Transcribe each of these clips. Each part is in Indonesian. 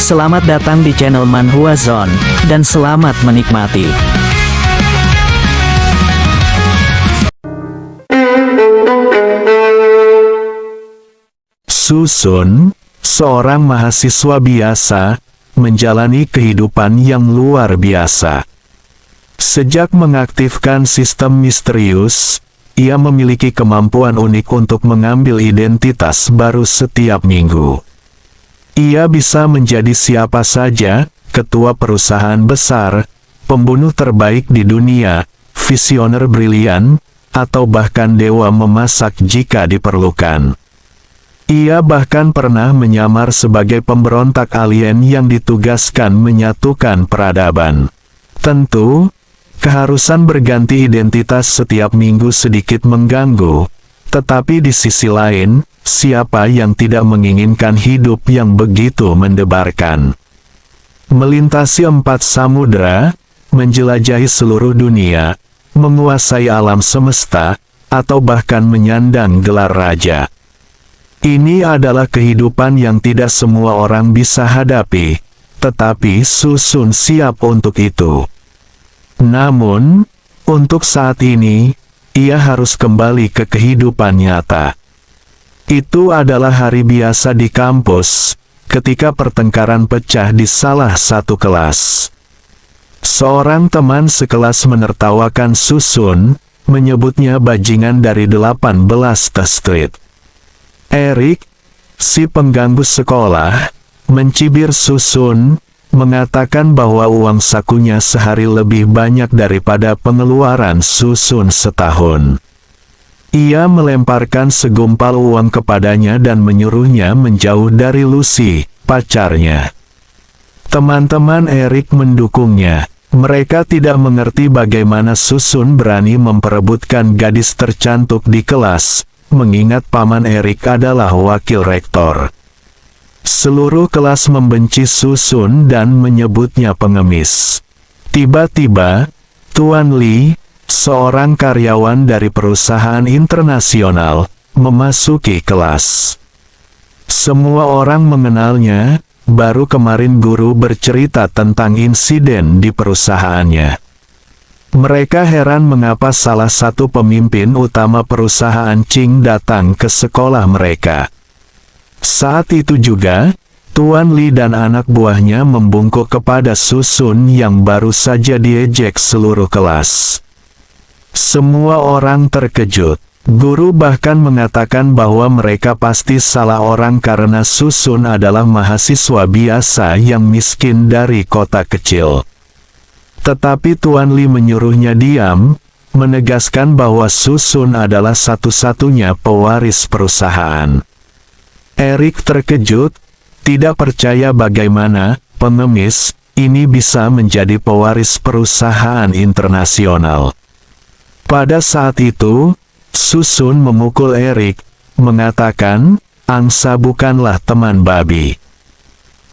Selamat datang di channel Manhwa Zone, dan selamat menikmati. Susun, seorang mahasiswa biasa, menjalani kehidupan yang luar biasa. Sejak mengaktifkan sistem misterius, ia memiliki kemampuan unik untuk mengambil identitas baru setiap minggu. Ia bisa menjadi siapa saja, ketua perusahaan besar, pembunuh terbaik di dunia, visioner brilian, atau bahkan dewa memasak jika diperlukan. Ia bahkan pernah menyamar sebagai pemberontak alien yang ditugaskan menyatukan peradaban. Tentu, keharusan berganti identitas setiap minggu sedikit mengganggu, tetapi di sisi lain, siapa yang tidak menginginkan hidup yang begitu mendebarkan? Melintasi 4 samudera, menjelajahi seluruh dunia, menguasai alam semesta, atau bahkan menyandang gelar raja. Ini adalah kehidupan yang tidak semua orang bisa hadapi, tetapi Susun siap untuk itu. Namun, untuk saat ini, ia harus kembali ke kehidupan nyata. Itu adalah hari biasa di kampus, ketika pertengkaran pecah di salah satu kelas. Seorang teman sekelas menertawakan Susun, menyebutnya bajingan dari 18 Street. Eric, si pengganggu sekolah, mencibir Susun, mengatakan bahwa uang sakunya sehari lebih banyak daripada pengeluaran Susun setahun. Ia melemparkan segumpal uang kepadanya dan menyuruhnya menjauh dari Lucy, pacarnya. Teman-teman Eric mendukungnya. Mereka tidak mengerti bagaimana Susun berani memperebutkan gadis tercantik di kelas, mengingat paman Eric adalah wakil rektor. Seluruh kelas membenci Susun dan menyebutnya pengemis. Tiba-tiba, Tuan Lee, seorang karyawan dari perusahaan internasional, memasuki kelas. Semua orang mengenalnya, baru kemarin guru bercerita tentang insiden di perusahaannya. Mereka heran mengapa salah satu pemimpin utama perusahaan Ching datang ke sekolah mereka. Saat itu juga, Tuan Lee dan anak buahnya membungkuk kepada Susun yang baru saja diejek seluruh kelas. Semua orang terkejut. Guru bahkan mengatakan bahwa mereka pasti salah orang karena Susun adalah mahasiswa biasa yang miskin dari kota kecil. Tetapi Tuan Lee menyuruhnya diam, menegaskan bahwa Susun adalah satu-satunya pewaris perusahaan. Eric terkejut, tidak percaya bagaimana pengemis ini bisa menjadi pewaris perusahaan internasional. Pada saat itu, Susun memukul Eric, mengatakan, "Angsa bukanlah teman babi."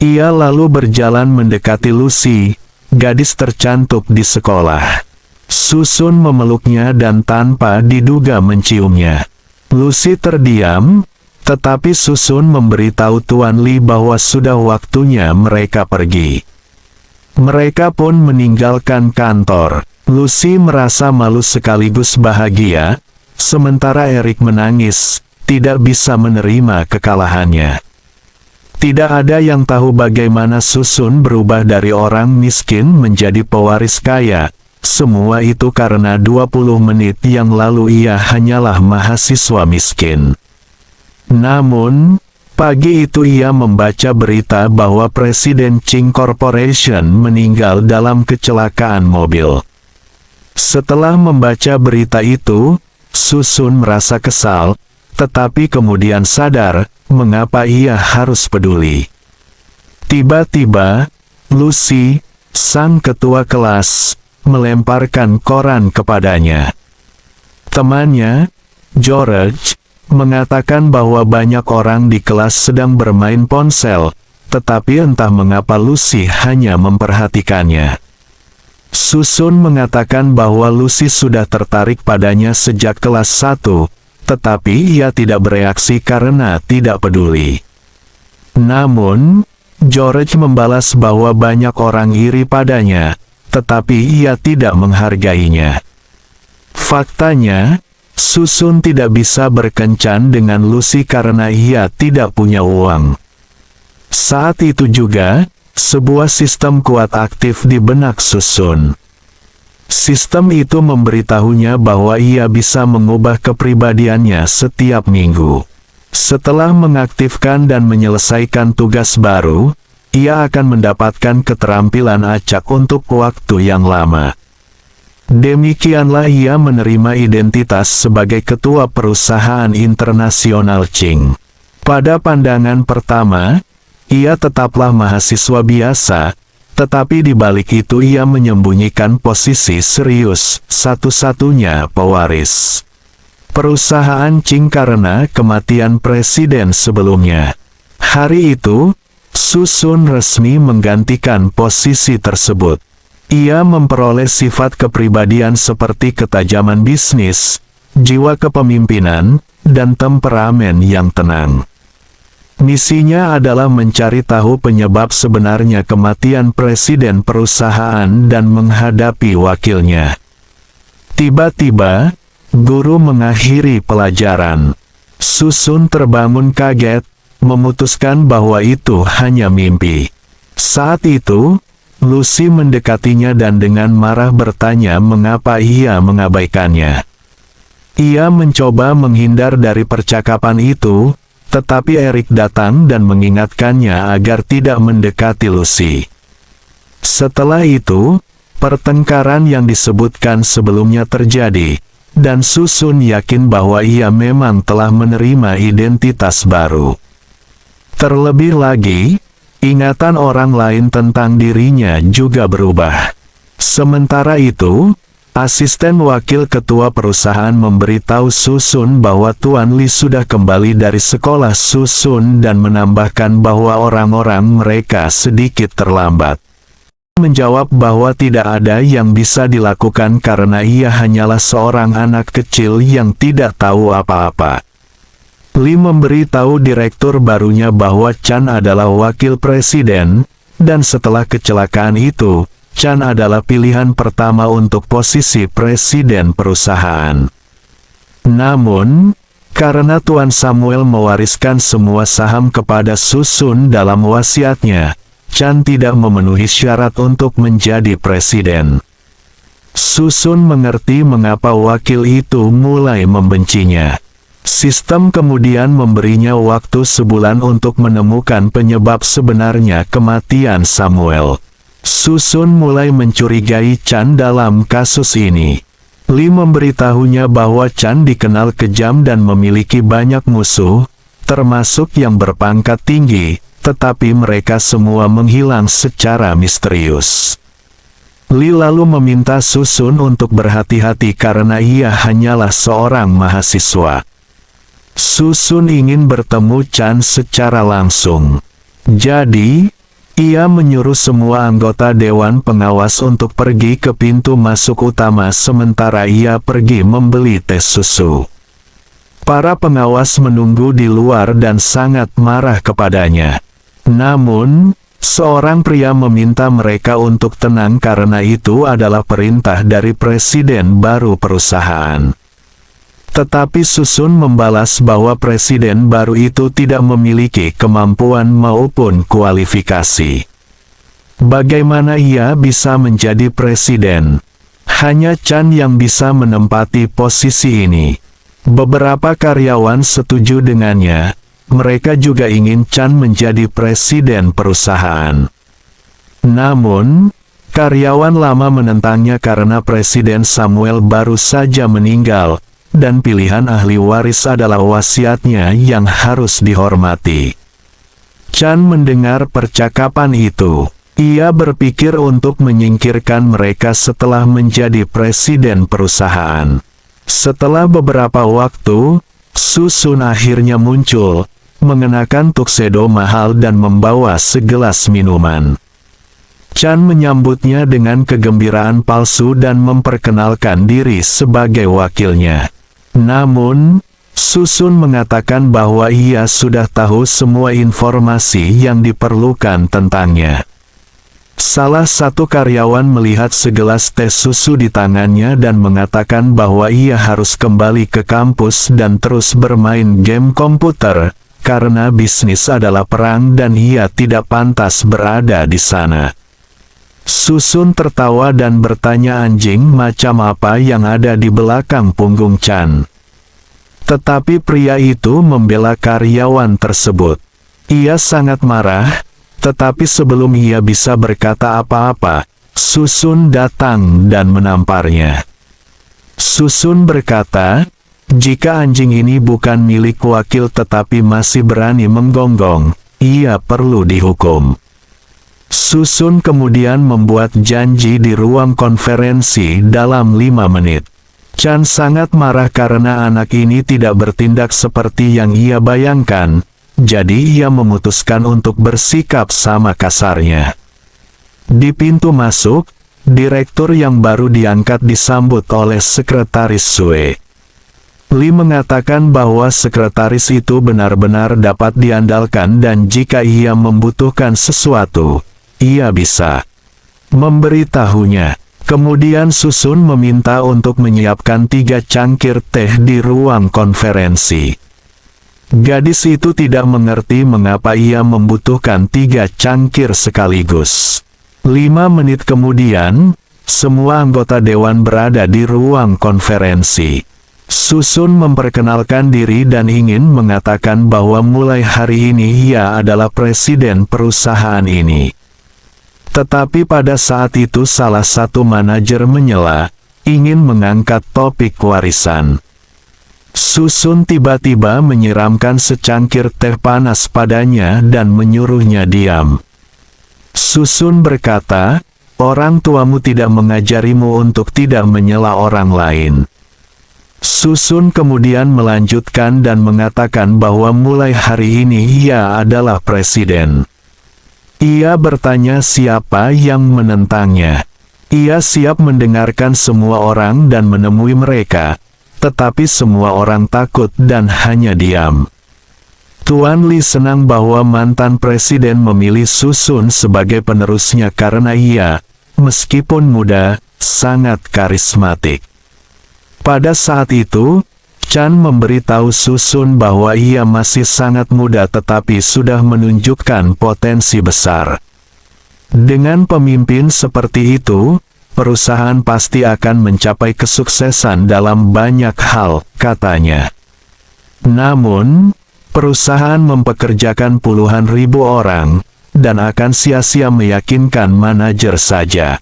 Ia lalu berjalan mendekati Lucy, gadis tercantik di sekolah. Susun memeluknya dan tanpa diduga menciumnya. Lucy terdiam, tetapi Susun memberitahu Tuan Lee bahwa sudah waktunya mereka pergi. Mereka pun meninggalkan kantor. Lucy merasa malu sekaligus bahagia, sementara Eric menangis, tidak bisa menerima kekalahannya. Tidak ada yang tahu bagaimana Susun berubah dari orang miskin menjadi pewaris kaya. Semua itu karena 20 menit yang lalu ia hanyalah mahasiswa miskin. Namun, pagi itu ia membaca berita bahwa Presiden Ching Corporation meninggal dalam kecelakaan mobil. Setelah membaca berita itu, Susun merasa kesal, tetapi kemudian sadar, mengapa ia harus peduli. Tiba-tiba, Lucy, sang ketua kelas, melemparkan koran kepadanya. Temannya, George, mengatakan bahwa banyak orang di kelas sedang bermain ponsel, tetapi entah mengapa Lucy hanya memperhatikannya. Susun mengatakan bahwa Lucy sudah tertarik padanya sejak kelas 1, tetapi ia tidak bereaksi karena tidak peduli. Namun, George membalas bahwa banyak orang iri padanya, tetapi ia tidak menghargainya. Faktanya, Susun tidak bisa berkencan dengan Lucy karena ia tidak punya uang. Saat itu juga, sebuah sistem kuat aktif di benak Susun. Sistem itu memberitahunya bahwa ia bisa mengubah kepribadiannya setiap minggu. Setelah mengaktifkan dan menyelesaikan tugas baru, ia akan mendapatkan keterampilan acak untuk waktu yang lama. Demikianlah ia menerima identitas sebagai ketua perusahaan internasional Ching. Pada pandangan pertama, ia tetaplah mahasiswa biasa, tetapi di balik itu ia menyembunyikan posisi serius, satu-satunya pewaris perusahaan Ching karena kematian presiden sebelumnya. Hari itu, Susun resmi menggantikan posisi tersebut. Ia memperoleh sifat kepribadian seperti ketajaman bisnis, jiwa kepemimpinan, dan temperamen yang tenang. Misinya adalah mencari tahu penyebab sebenarnya kematian presiden perusahaan dan menghadapi wakilnya. Tiba-tiba, guru mengakhiri pelajaran. Susun terbangun kaget, memutuskan bahwa itu hanya mimpi. Saat itu, Lucy mendekatinya dan dengan marah bertanya mengapa ia mengabaikannya. Ia mencoba menghindar dari percakapan itu, tetapi Eric datang dan mengingatkannya agar tidak mendekati Lucy. Setelah itu, pertengkaran yang disebutkan sebelumnya terjadi, dan Susun yakin bahwa ia memang telah menerima identitas baru. Terlebih lagi, ingatan orang lain tentang dirinya juga berubah. Sementara itu, asisten wakil ketua perusahaan memberitahu Susun bahwa Tuan Lee sudah kembali dari sekolah Susun dan menambahkan bahwa orang-orang mereka sedikit terlambat. Menjawab bahwa tidak ada yang bisa dilakukan karena ia hanyalah seorang anak kecil yang tidak tahu apa-apa. Lee memberitahu direktur barunya bahwa Chan adalah wakil presiden, dan setelah kecelakaan itu, Chan adalah pilihan pertama untuk posisi presiden perusahaan. Namun, karena Tuan Samuel mewariskan semua saham kepada Susun dalam wasiatnya, Chan tidak memenuhi syarat untuk menjadi presiden. Susun mengerti mengapa wakil itu mulai membencinya. Sistem kemudian memberinya waktu sebulan untuk menemukan penyebab sebenarnya kematian Samuel. Susun mulai mencurigai Chan dalam kasus ini. Lee memberitahunya bahwa Chan dikenal kejam dan memiliki banyak musuh, termasuk yang berpangkat tinggi, tetapi mereka semua menghilang secara misterius. Lee lalu meminta Susun untuk berhati-hati karena ia hanyalah seorang mahasiswa. Susun ingin bertemu Chan secara langsung. Jadi, ia menyuruh semua anggota Dewan Pengawas untuk pergi ke pintu masuk utama sementara ia pergi membeli teh susu. Para pengawas menunggu di luar dan sangat marah kepadanya. Namun, seorang pria meminta mereka untuk tenang karena itu adalah perintah dari presiden baru perusahaan. Tetapi Susun membalas bahwa presiden baru itu tidak memiliki kemampuan maupun kualifikasi. Bagaimana ia bisa menjadi presiden? Hanya Chan yang bisa menempati posisi ini. Beberapa karyawan setuju dengannya, mereka juga ingin Chan menjadi presiden perusahaan. Namun, karyawan lama menentangnya karena Presiden Samuel baru saja meninggal, dan pilihan ahli waris adalah wasiatnya yang harus dihormati. Chan mendengar percakapan itu. Ia berpikir untuk menyingkirkan mereka setelah menjadi presiden perusahaan. Setelah beberapa waktu, Susun akhirnya muncul, mengenakan tuxedo mahal dan membawa segelas minuman. Chan menyambutnya dengan kegembiraan palsu dan memperkenalkan diri sebagai wakilnya. Namun, Susun mengatakan bahwa ia sudah tahu semua informasi yang diperlukan tentangnya. Salah satu karyawan melihat segelas teh susu di tangannya dan mengatakan bahwa ia harus kembali ke kampus dan terus bermain game komputer, karena bisnis adalah perang dan ia tidak pantas berada di sana. Susun tertawa dan bertanya anjing macam apa yang ada di belakang punggung Chan. Tetapi pria itu membela karyawan tersebut. Ia sangat marah, tetapi sebelum ia bisa berkata apa-apa, Susun datang dan menamparnya. Susun berkata, jika anjing ini bukan milik wakil tetapi masih berani menggonggong, ia perlu dihukum. Susun kemudian membuat janji di ruang konferensi dalam 5 menit. Chan sangat marah karena anak ini tidak bertindak seperti yang ia bayangkan, jadi ia memutuskan untuk bersikap sama kasarnya. Di pintu masuk, direktur yang baru diangkat disambut oleh sekretaris Sue. Lee mengatakan bahwa sekretaris itu benar-benar dapat diandalkan dan jika ia membutuhkan sesuatu, ia bisa memberitahunya. Kemudian Susun meminta untuk menyiapkan 3 cangkir teh di ruang konferensi. Gadis itu tidak mengerti mengapa ia membutuhkan 3 cangkir sekaligus. 5 menit kemudian, semua anggota dewan berada di ruang konferensi. Susun memperkenalkan diri dan ingin mengatakan bahwa mulai hari ini ia adalah presiden perusahaan ini. Tetapi pada saat itu salah satu manajer menyela, ingin mengangkat topik warisan. Susun tiba-tiba menyiramkan secangkir teh panas padanya dan menyuruhnya diam. Susun berkata, orang tuamu tidak mengajarimu untuk tidak menyela orang lain. Susun kemudian melanjutkan dan mengatakan bahwa mulai hari ini ia adalah presiden. Ia bertanya siapa yang menentangnya. Ia siap mendengarkan semua orang dan menemui mereka, tetapi semua orang takut dan hanya diam. Tuan Lee senang bahwa mantan presiden memilih Susun sebagai penerusnya karena ia, meskipun muda, sangat karismatik. Pada saat itu, Chan memberitahu Susun bahwa ia masih sangat muda tetapi sudah menunjukkan potensi besar. Dengan pemimpin seperti itu, perusahaan pasti akan mencapai kesuksesan dalam banyak hal, katanya. Namun, perusahaan mempekerjakan puluhan ribu orang, dan akan sia-sia meyakinkan manajer saja.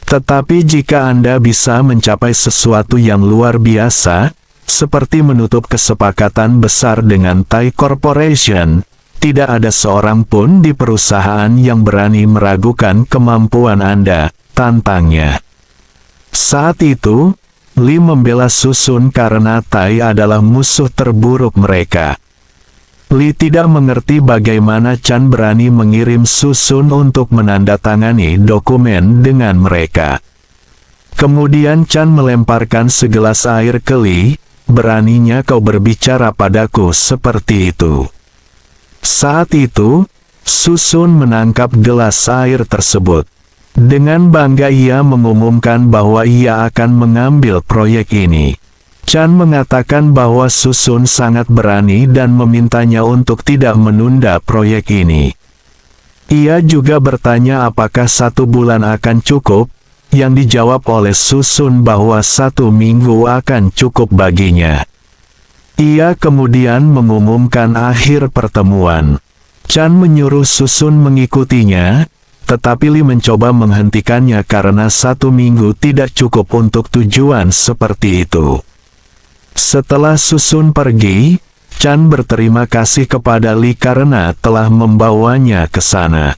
Tetapi jika Anda bisa mencapai sesuatu yang luar biasa, seperti menutup kesepakatan besar dengan Thai Corporation, tidak ada seorang pun di perusahaan yang berani meragukan kemampuan Anda, tantangnya. Saat itu, Lee membela Susun karena Thai adalah musuh terburuk mereka. Lee tidak mengerti bagaimana Chan berani mengirim Susun untuk menandatangani dokumen dengan mereka. Kemudian Chan melemparkan segelas air ke Lee, beraninya kau berbicara padaku seperti itu. Saat itu, Susun menangkap gelas air tersebut. Dengan bangga ia mengumumkan bahwa ia akan mengambil proyek ini. Chan mengatakan bahwa Susun sangat berani dan memintanya untuk tidak menunda proyek ini. Ia juga bertanya apakah 1 bulan akan cukup, yang dijawab oleh Susun bahwa 1 minggu akan cukup baginya. Ia kemudian mengumumkan akhir pertemuan. Chan menyuruh Susun mengikutinya, tetapi Lee mencoba menghentikannya karena 1 minggu tidak cukup untuk tujuan seperti itu. Setelah Susun pergi, Chan berterima kasih kepada Lee karena telah membawanya ke sana.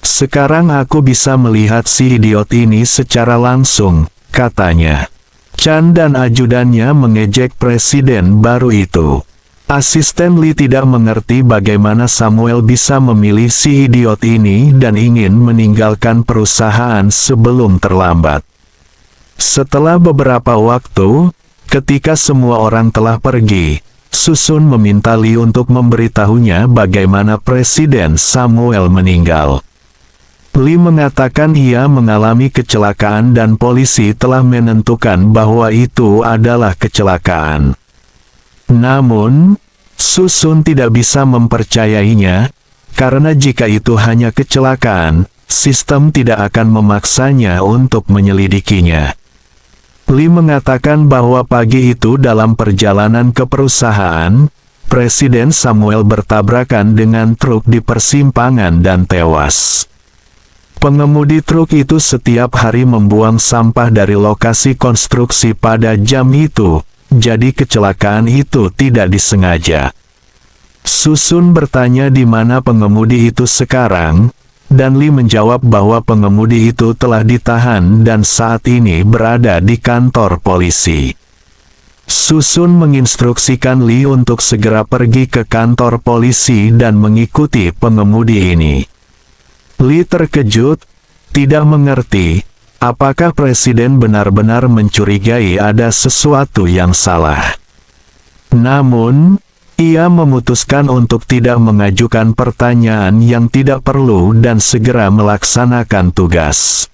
Sekarang aku bisa melihat si idiot ini secara langsung, katanya. Chan dan ajudannya mengejek presiden baru itu. Asisten Lee tidak mengerti bagaimana Samuel bisa memilih si idiot ini dan ingin meninggalkan perusahaan sebelum terlambat. Setelah beberapa waktu, Ketika semua orang telah pergi, Susun meminta Lee untuk memberitahunya bagaimana Presiden Samuel meninggal. Lee mengatakan ia mengalami kecelakaan dan polisi telah menentukan bahwa itu adalah kecelakaan. Namun, Susun tidak bisa mempercayainya, karena jika itu hanya kecelakaan, sistem tidak akan memaksanya untuk menyelidikinya. Lee mengatakan bahwa pagi itu dalam perjalanan ke perusahaan, Presiden Samuel bertabrakan dengan truk di persimpangan dan tewas. Pengemudi truk itu setiap hari membuang sampah dari lokasi konstruksi pada jam itu, jadi kecelakaan itu tidak disengaja. Susun bertanya di mana pengemudi itu sekarang, dan Lee menjawab bahwa pengemudi itu telah ditahan dan saat ini berada di kantor polisi. Susun menginstruksikan Lee untuk segera pergi ke kantor polisi dan mengikuti pengemudi ini. Lee terkejut, tidak mengerti, apakah presiden benar-benar mencurigai ada sesuatu yang salah. Namun, ia memutuskan untuk tidak mengajukan pertanyaan yang tidak perlu dan segera melaksanakan tugas.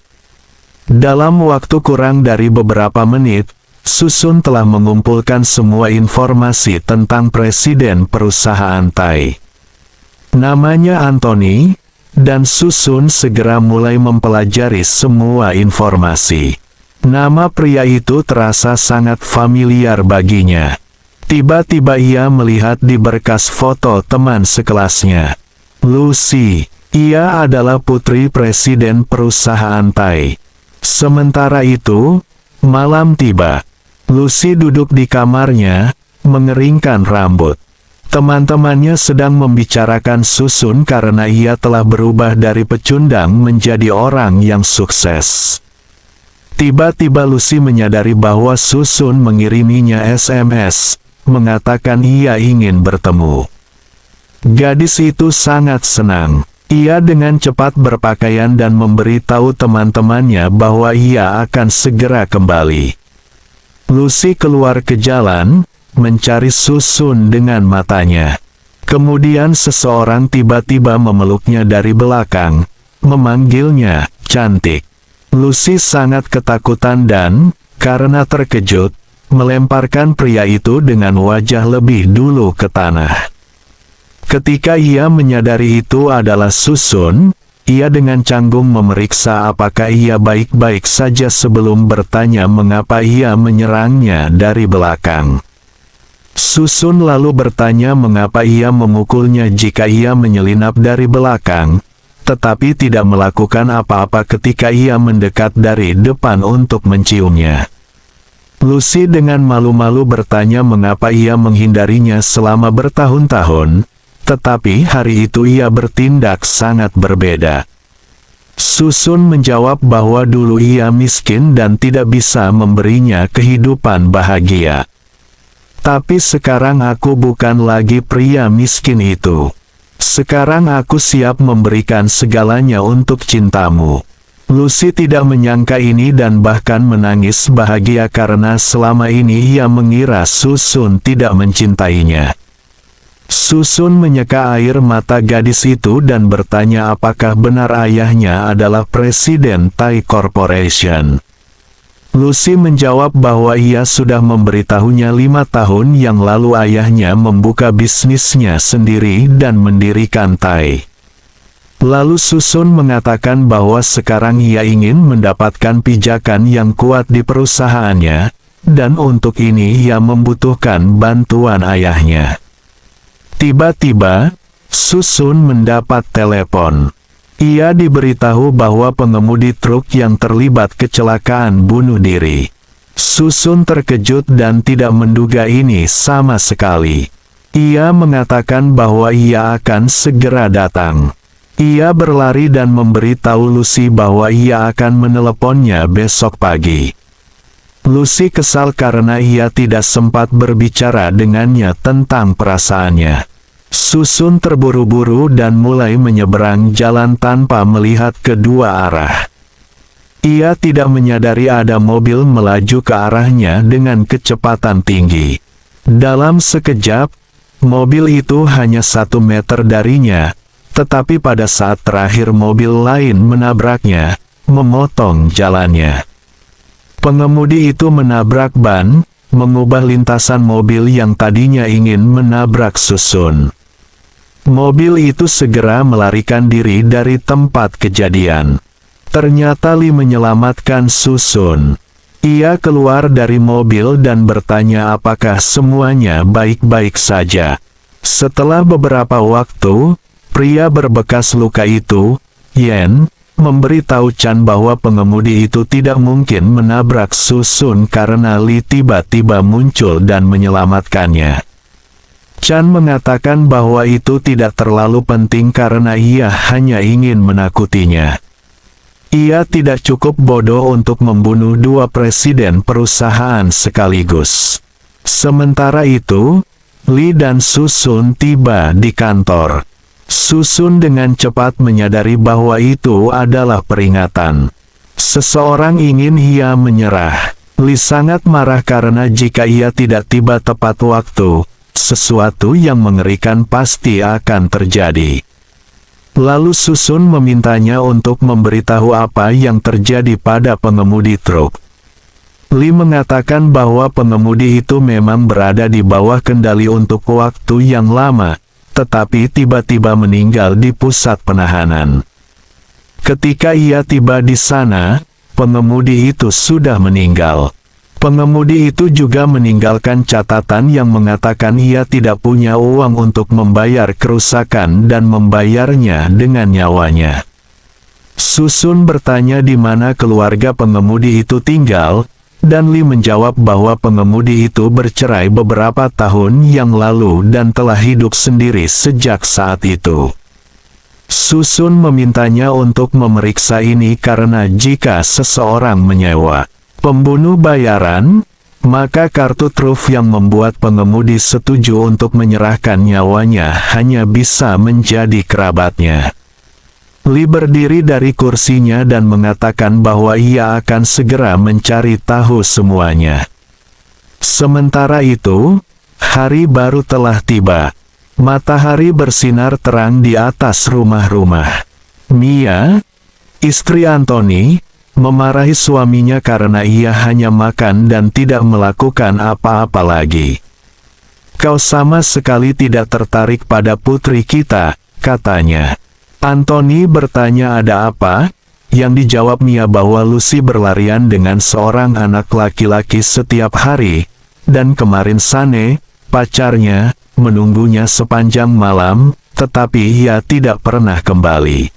Dalam waktu kurang dari beberapa menit, Susun telah mengumpulkan semua informasi tentang presiden perusahaan Thai. Namanya Anthony, dan Susun segera mulai mempelajari semua informasi. Nama pria itu terasa sangat familiar baginya. Tiba-tiba ia melihat di berkas foto teman sekelasnya. Lucy, ia adalah putri presiden perusahaan Thai. Sementara itu, malam tiba. Lucy duduk di kamarnya, mengeringkan rambut. Teman-temannya sedang membicarakan Susun karena ia telah berubah dari pecundang menjadi orang yang sukses. Tiba-tiba Lucy menyadari bahwa Susun mengiriminya SMS, mengatakan ia ingin bertemu. Gadis itu sangat senang. Ia dengan cepat berpakaian dan memberitahu teman-temannya bahwa ia akan segera kembali. Lucy keluar ke jalan, mencari Susun dengan matanya. Kemudian seseorang tiba-tiba memeluknya dari belakang, memanggilnya, "Cantik." Lucy sangat ketakutan dan, karena terkejut, melemparkan pria itu dengan wajah lebih dulu ke tanah. Ketika ia menyadari itu adalah Susun, ia dengan canggung memeriksa apakah ia baik-baik saja sebelum bertanya mengapa ia menyerangnya dari belakang. Susun lalu bertanya mengapa ia memukulnya jika ia menyelinap dari belakang, tetapi tidak melakukan apa-apa ketika ia mendekat dari depan untuk menciumnya. Lucy dengan malu-malu bertanya mengapa ia menghindarinya selama bertahun-tahun, tetapi hari itu ia bertindak sangat berbeda. Susun menjawab bahwa dulu ia miskin dan tidak bisa memberinya kehidupan bahagia. Tapi sekarang aku bukan lagi pria miskin itu. Sekarang aku siap memberikan segalanya untuk cintamu. Lucy tidak menyangka ini dan bahkan menangis bahagia karena selama ini ia mengira Susun tidak mencintainya. Susun menyeka air mata gadis itu dan bertanya apakah benar ayahnya adalah Presiden Thai Corporation. Lucy menjawab bahwa ia sudah memberitahunya 5 tahun yang lalu ayahnya membuka bisnisnya sendiri dan mendirikan Thai. Lalu Susun mengatakan bahwa sekarang ia ingin mendapatkan pijakan yang kuat di perusahaannya, dan untuk ini ia membutuhkan bantuan ayahnya. Tiba-tiba, Susun mendapat telepon. Ia diberitahu bahwa pengemudi truk yang terlibat kecelakaan bunuh diri. Susun terkejut dan tidak menduga ini sama sekali. Ia mengatakan bahwa ia akan segera datang. Ia berlari dan memberitahu Lucy bahwa ia akan meneleponnya besok pagi. Lucy kesal karena ia tidak sempat berbicara dengannya tentang perasaannya. Susun terburu-buru dan mulai menyeberang jalan tanpa melihat kedua arah. Ia tidak menyadari ada mobil melaju ke arahnya dengan kecepatan tinggi. Dalam sekejap, mobil itu hanya 1 meter darinya, tetapi pada saat terakhir mobil lain menabraknya, memotong jalannya. Pengemudi itu menabrak ban, mengubah lintasan mobil yang tadinya ingin menabrak Susun. Mobil itu segera melarikan diri dari tempat kejadian. Ternyata Lee menyelamatkan Susun. Ia keluar dari mobil dan bertanya apakah semuanya baik-baik saja. Setelah beberapa waktu, pria berbekas luka itu, Yen, memberitahu Chan bahwa pengemudi itu tidak mungkin menabrak Susun karena Lee tiba-tiba muncul dan menyelamatkannya. Chan mengatakan bahwa itu tidak terlalu penting karena ia hanya ingin menakutinya. Ia tidak cukup bodoh untuk membunuh 2 presiden perusahaan sekaligus. Sementara itu, Lee dan Susun tiba di kantor. Susun dengan cepat menyadari bahwa itu adalah peringatan. Seseorang ingin ia menyerah. Lee sangat marah karena jika ia tidak tiba tepat waktu, sesuatu yang mengerikan pasti akan terjadi. Lalu Susun memintanya untuk memberitahu apa yang terjadi pada pengemudi truk. Lee mengatakan bahwa pengemudi itu memang berada di bawah kendali untuk waktu yang lama, tetapi tiba-tiba meninggal di pusat penahanan. Ketika ia tiba di sana, pengemudi itu sudah meninggal. Pengemudi itu juga meninggalkan catatan yang mengatakan ia tidak punya uang untuk membayar kerusakan dan membayarnya dengan nyawanya. Susun bertanya di mana keluarga pengemudi itu tinggal, dan Lee menjawab bahwa pengemudi itu bercerai beberapa tahun yang lalu dan telah hidup sendiri sejak saat itu. Susun memintanya untuk memeriksa ini karena jika seseorang menyewa pembunuh bayaran, maka kartu truf yang membuat pengemudi setuju untuk menyerahkan nyawanya hanya bisa menjadi kerabatnya. Lee berdiri dari kursinya dan mengatakan bahwa ia akan segera mencari tahu semuanya. Sementara itu, hari baru telah tiba. Matahari bersinar terang di atas rumah-rumah. Mia, istri Anthony, memarahi suaminya karena ia hanya makan dan tidak melakukan apa-apa lagi. "Kau sama sekali tidak tertarik pada putri kita," katanya. Anthony bertanya ada apa, yang dijawab Mia bahwa Lucy berlarian dengan seorang anak laki-laki setiap hari, dan kemarin Sane, pacarnya, menunggunya sepanjang malam, tetapi ia tidak pernah kembali.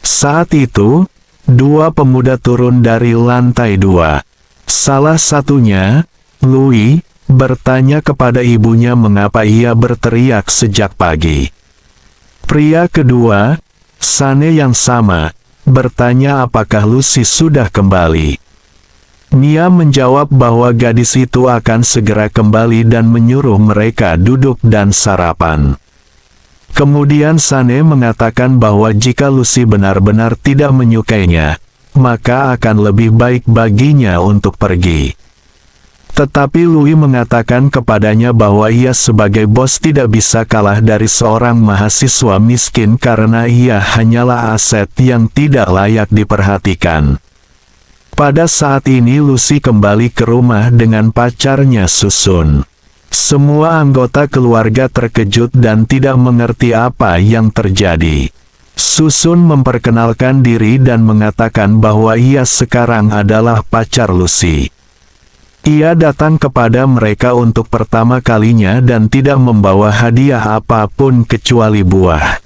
Saat itu, 2 pemuda turun dari lantai 2. Salah satunya, Louis, bertanya kepada ibunya mengapa ia berteriak sejak pagi. Pria kedua, Sane yang sama, bertanya apakah Lucy sudah kembali. Mia menjawab bahwa gadis itu akan segera kembali dan menyuruh mereka duduk dan sarapan. Kemudian Sane mengatakan bahwa jika Lucy benar-benar tidak menyukainya, maka akan lebih baik baginya untuk pergi. Tetapi Louis mengatakan kepadanya bahwa ia sebagai bos tidak bisa kalah dari seorang mahasiswa miskin karena ia hanyalah aset yang tidak layak diperhatikan. Pada saat ini Lucy kembali ke rumah dengan pacarnya Susun. Semua anggota keluarga terkejut dan tidak mengerti apa yang terjadi. Susun memperkenalkan diri dan mengatakan bahwa ia sekarang adalah pacar Lucy. Ia datang kepada mereka untuk pertama kalinya dan tidak membawa hadiah apapun kecuali buah.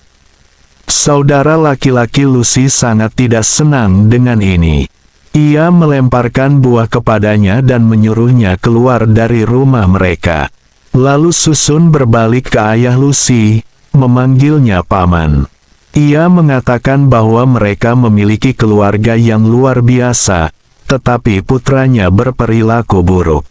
Saudara laki-laki Lucy sangat tidak senang dengan ini. Ia melemparkan buah kepadanya dan menyuruhnya keluar dari rumah mereka. Lalu Susun berbalik ke ayah Lucy, memanggilnya paman. Ia mengatakan bahwa mereka memiliki keluarga yang luar biasa, tetapi putranya berperilaku buruk.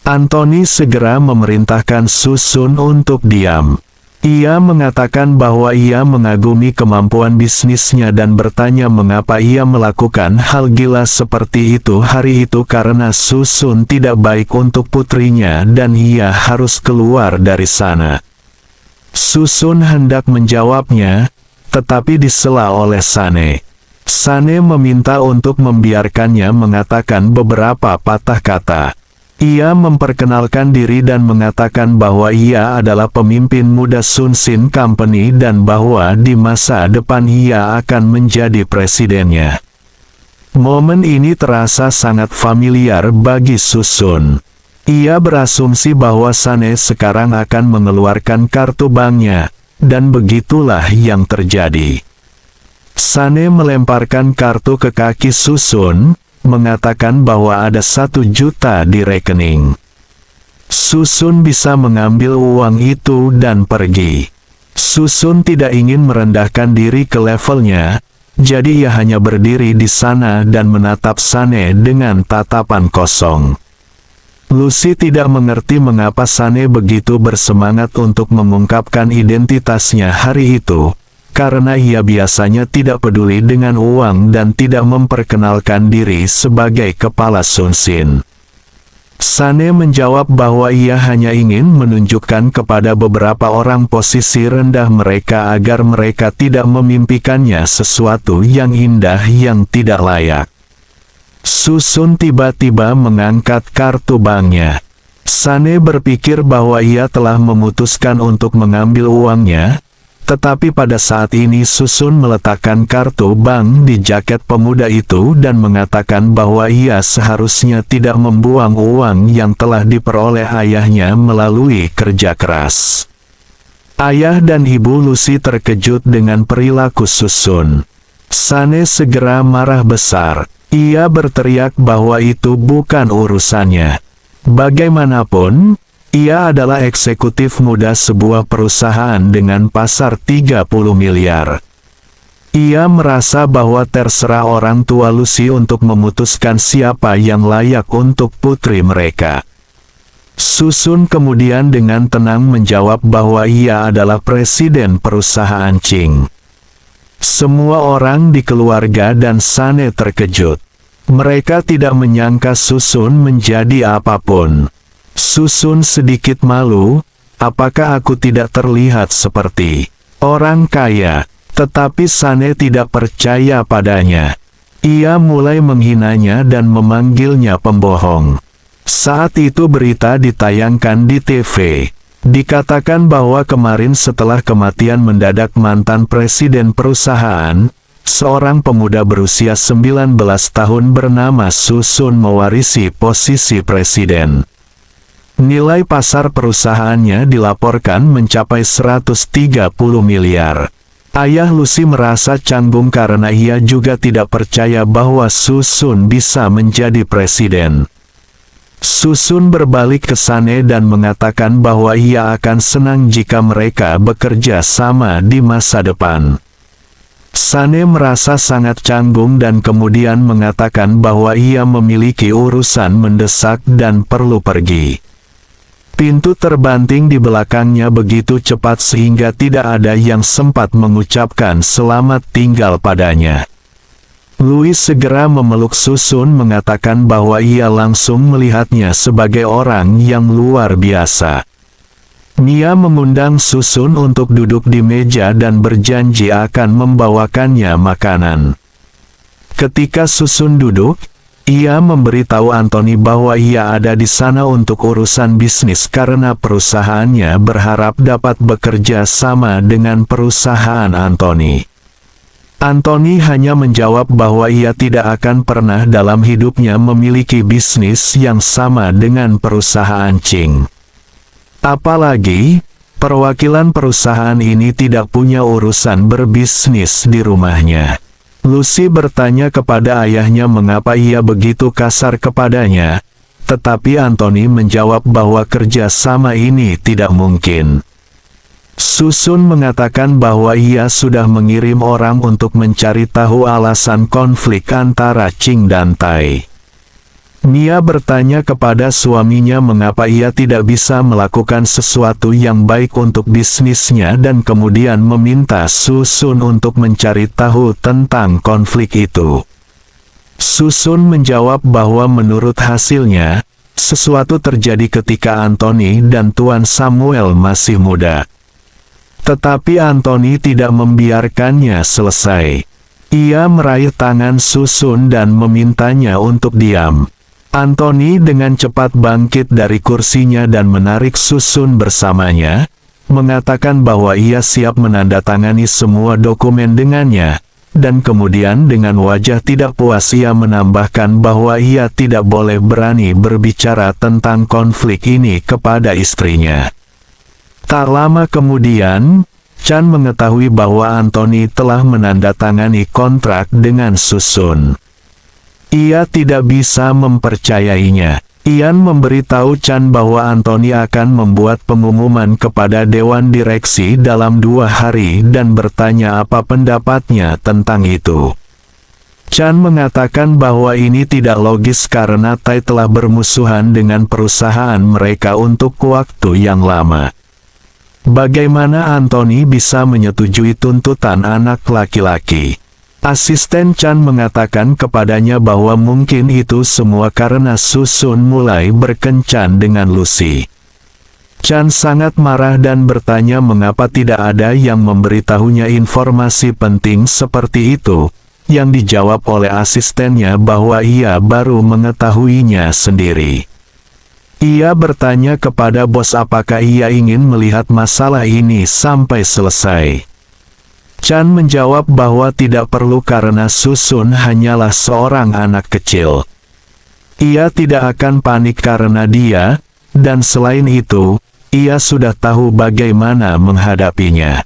Anthony segera memerintahkan Susun untuk diam. Ia mengatakan bahwa ia mengagumi kemampuan bisnisnya dan bertanya mengapa ia melakukan hal gila seperti itu hari itu karena Susun tidak baik untuk putrinya dan ia harus keluar dari sana. Susun hendak menjawabnya, tetapi disela oleh Sane. Sane meminta untuk membiarkannya mengatakan beberapa patah kata. Ia memperkenalkan diri dan mengatakan bahwa ia adalah pemimpin muda Sun Sin Company dan bahwa di masa depan ia akan menjadi presidennya. Momen ini terasa sangat familiar bagi Susun. Ia berasumsi bahwa Sane sekarang akan mengeluarkan kartu banknya, dan begitulah yang terjadi. Sane melemparkan kartu ke kaki Susun, mengatakan bahwa ada 1 juta di rekening. Susun bisa mengambil uang itu dan pergi. Susun tidak ingin merendahkan diri ke levelnya, jadi ia hanya berdiri di sana dan menatap Sane dengan tatapan kosong. Lucy tidak mengerti mengapa Sane begitu bersemangat untuk mengungkapkan identitasnya hari itu, karena ia biasanya tidak peduli dengan uang dan tidak memperkenalkan diri sebagai kepala Sun Sin. Sane menjawab bahwa ia hanya ingin menunjukkan kepada beberapa orang posisi rendah mereka agar mereka tidak memimpikannya sesuatu yang indah yang tidak layak. Susun tiba-tiba mengangkat kartu banknya. Sane berpikir bahwa ia telah memutuskan untuk mengambil uangnya, tetapi pada saat ini Susun meletakkan kartu bank di jaket pemuda itu dan mengatakan bahwa ia seharusnya tidak membuang uang yang telah diperoleh ayahnya melalui kerja keras. Ayah dan ibu Lucy terkejut dengan perilaku Susun. Sane segera marah besar. Ia berteriak bahwa itu bukan urusannya. Bagaimanapun, ia adalah eksekutif muda sebuah perusahaan dengan pasar 30 miliar. Ia merasa bahwa terserah orang tua Lucy untuk memutuskan siapa yang layak untuk putri mereka. Susun kemudian dengan tenang menjawab bahwa ia adalah presiden perusahaan Ching. Semua orang di keluarga dan Sane terkejut. Mereka tidak menyangka Susun menjadi apapun. Susun sedikit malu, apakah aku tidak terlihat seperti orang kaya, tetapi Sane tidak percaya padanya. Ia mulai menghinanya dan memanggilnya pembohong. Saat itu berita ditayangkan di TV. Dikatakan bahwa kemarin setelah kematian mendadak mantan presiden perusahaan, seorang pemuda berusia 19 tahun bernama Susun mewarisi posisi presiden. Nilai pasar perusahaannya dilaporkan mencapai 130 miliar. Ayah Lucy merasa canggung karena ia juga tidak percaya bahwa Susun bisa menjadi presiden. Susun berbalik ke Sane dan mengatakan bahwa ia akan senang jika mereka bekerja sama di masa depan. Sane merasa sangat canggung dan kemudian mengatakan bahwa ia memiliki urusan mendesak dan perlu pergi. Pintu terbanting di belakangnya begitu cepat sehingga tidak ada yang sempat mengucapkan selamat tinggal padanya. Louis segera memeluk Susun mengatakan bahwa ia langsung melihatnya sebagai orang yang luar biasa. Nia mengundang Susun untuk duduk di meja dan berjanji akan membawakannya makanan. Ketika Susun duduk, ia memberitahu Anthony bahwa ia ada di sana untuk urusan bisnis karena perusahaannya berharap dapat bekerja sama dengan perusahaan Anthony. Anthony hanya menjawab bahwa ia tidak akan pernah dalam hidupnya memiliki bisnis yang sama dengan perusahaan Ching. Apalagi, perwakilan perusahaan ini tidak punya urusan berbisnis di rumahnya. Lucy bertanya kepada ayahnya mengapa ia begitu kasar kepadanya, tetapi Anthony menjawab bahwa kerja sama ini tidak mungkin. Susun mengatakan bahwa ia sudah mengirim orang untuk mencari tahu alasan konflik antara Ching dan Tai. Mia bertanya kepada suaminya mengapa ia tidak bisa melakukan sesuatu yang baik untuk bisnisnya dan kemudian meminta Susun untuk mencari tahu tentang konflik itu. Susun menjawab bahwa menurut hasilnya, sesuatu terjadi ketika Anthony dan Tuan Samuel masih muda. Tetapi Anthony tidak membiarkannya selesai. Ia meraih tangan Susun dan memintanya untuk diam. Anthony dengan cepat bangkit dari kursinya dan menarik Susun bersamanya, mengatakan bahwa ia siap menandatangani semua dokumen dengannya, dan kemudian dengan wajah tidak puas ia menambahkan bahwa ia tidak boleh berani berbicara tentang konflik ini kepada istrinya. Tak lama kemudian, Chan mengetahui bahwa Anthony telah menandatangani kontrak dengan Susun. Ia tidak bisa mempercayainya. Ian memberitahu Chan bahwa Anthony akan membuat pengumuman kepada Dewan Direksi dalam 2 hari dan bertanya apa pendapatnya tentang itu. Chan mengatakan bahwa ini tidak logis karena Tai telah bermusuhan dengan perusahaan mereka untuk waktu yang lama. Bagaimana Anthony bisa menyetujui tuntutan anak laki-laki? Asisten Chan mengatakan kepadanya bahwa mungkin itu semua karena Susun mulai berkencan dengan Lucy. Chan sangat marah dan bertanya mengapa tidak ada yang memberitahunya informasi penting seperti itu, yang dijawab oleh asistennya bahwa ia baru mengetahuinya sendiri. Ia bertanya kepada bos apakah ia ingin melihat masalah ini sampai selesai. Chan menjawab bahwa tidak perlu karena Susun hanyalah seorang anak kecil. Ia tidak akan panik karena dia, dan selain itu, ia sudah tahu bagaimana menghadapinya.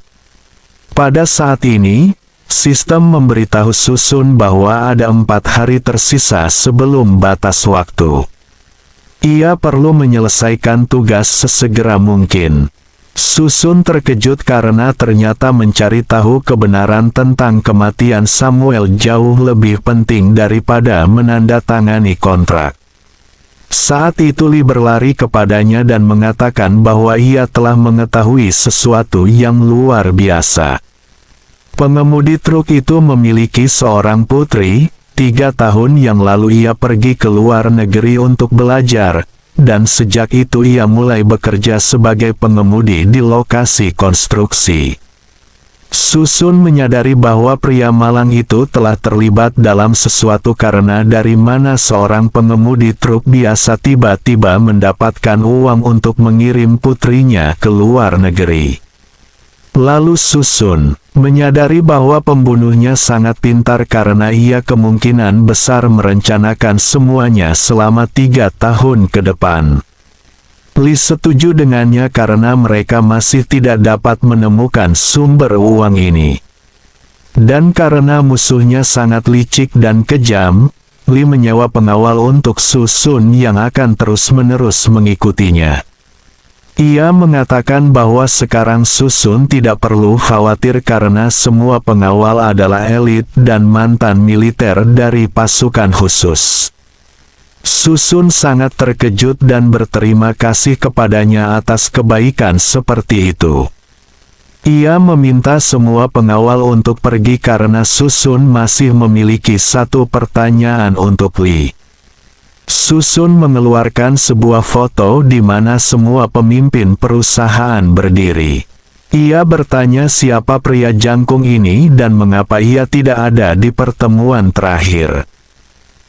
Pada saat ini, sistem memberitahu Susun bahwa ada 4 hari tersisa sebelum batas waktu. Ia perlu menyelesaikan tugas sesegera mungkin. Susun terkejut karena ternyata mencari tahu kebenaran tentang kematian Samuel jauh lebih penting daripada menandatangani kontrak. Saat itu Lee berlari kepadanya dan mengatakan bahwa ia telah mengetahui sesuatu yang luar biasa. Pengemudi truk itu memiliki seorang putri. 3 tahun yang lalu ia pergi ke luar negeri untuk belajar, dan sejak itu ia mulai bekerja sebagai pengemudi di lokasi konstruksi. Susun menyadari bahwa pria malang itu telah terlibat dalam sesuatu karena dari mana seorang pengemudi truk biasa tiba-tiba mendapatkan uang untuk mengirim putrinya ke luar negeri. Lalu Susun menyadari bahwa pembunuhnya sangat pintar karena ia kemungkinan besar merencanakan semuanya selama 3 tahun ke depan. Lee setuju dengannya karena mereka masih tidak dapat menemukan sumber uang ini. Dan karena musuhnya sangat licik dan kejam, Lee menyewa pengawal untuk Susun yang akan terus-menerus mengikutinya. Ia mengatakan bahwa sekarang Susun tidak perlu khawatir karena semua pengawal adalah elit dan mantan militer dari pasukan khusus. Susun sangat terkejut dan berterima kasih kepadanya atas kebaikan seperti itu. Ia meminta semua pengawal untuk pergi karena Susun masih memiliki 1 pertanyaan untuk Lee. Susun mengeluarkan sebuah foto di mana semua pemimpin perusahaan berdiri. Ia bertanya siapa pria jangkung ini dan mengapa ia tidak ada di pertemuan terakhir.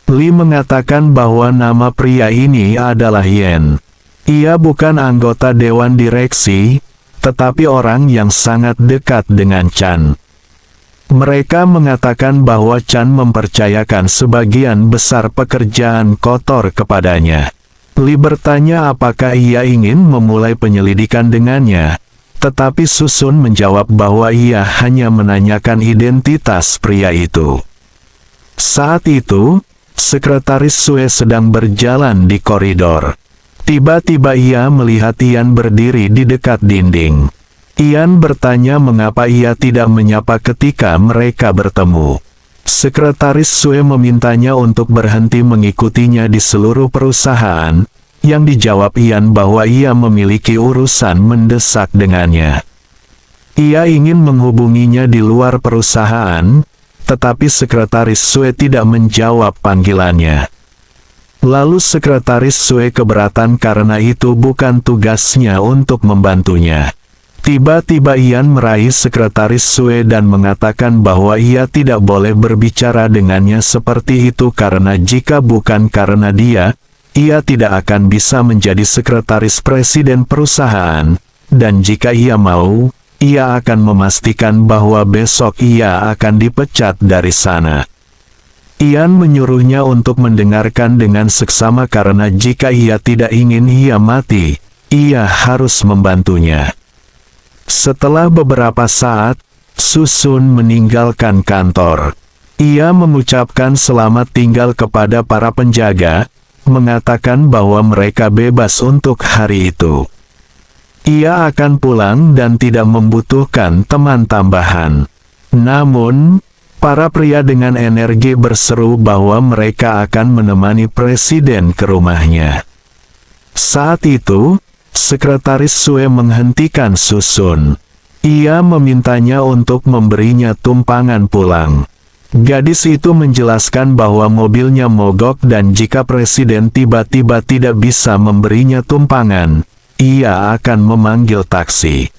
Lee mengatakan bahwa nama pria ini adalah Yen. Ia bukan anggota Dewan Direksi, tetapi orang yang sangat dekat dengan Chan. Mereka mengatakan bahwa Chan mempercayakan sebagian besar pekerjaan kotor kepadanya. Lee bertanya apakah ia ingin memulai penyelidikan dengannya, tetapi Susun menjawab bahwa ia hanya menanyakan identitas pria itu. Saat itu, Sekretaris Sue sedang berjalan di koridor. Tiba-tiba ia melihat Ian berdiri di dekat dinding. Ian bertanya mengapa ia tidak menyapa ketika mereka bertemu. Sekretaris Sue memintanya untuk berhenti mengikutinya di seluruh perusahaan, yang dijawab Ian bahwa ia memiliki urusan mendesak dengannya. Ia ingin menghubunginya di luar perusahaan, tetapi Sekretaris Sue tidak menjawab panggilannya. Lalu Sekretaris Sue keberatan karena itu bukan tugasnya untuk membantunya. Tiba-tiba Ian meraih Sekretaris Sue dan mengatakan bahwa ia tidak boleh berbicara dengannya seperti itu karena jika bukan karena dia, ia tidak akan bisa menjadi sekretaris presiden perusahaan, dan jika ia mau, ia akan memastikan bahwa besok ia akan dipecat dari sana. Ian menyuruhnya untuk mendengarkan dengan seksama karena jika ia tidak ingin ia mati, ia harus membantunya. Setelah beberapa saat, Susun meninggalkan kantor. Ia mengucapkan selamat tinggal kepada para penjaga, mengatakan bahwa mereka bebas untuk hari itu. Ia akan pulang dan tidak membutuhkan teman tambahan. Namun, para pria dengan energi berseru bahwa mereka akan menemani presiden ke rumahnya. Saat itu, Sekretaris Sue menghentikan Susun. Ia memintanya untuk memberinya tumpangan pulang. Gadis itu menjelaskan bahwa mobilnya mogok dan jika presiden tiba-tiba tidak bisa memberinya tumpangan, ia akan memanggil taksi.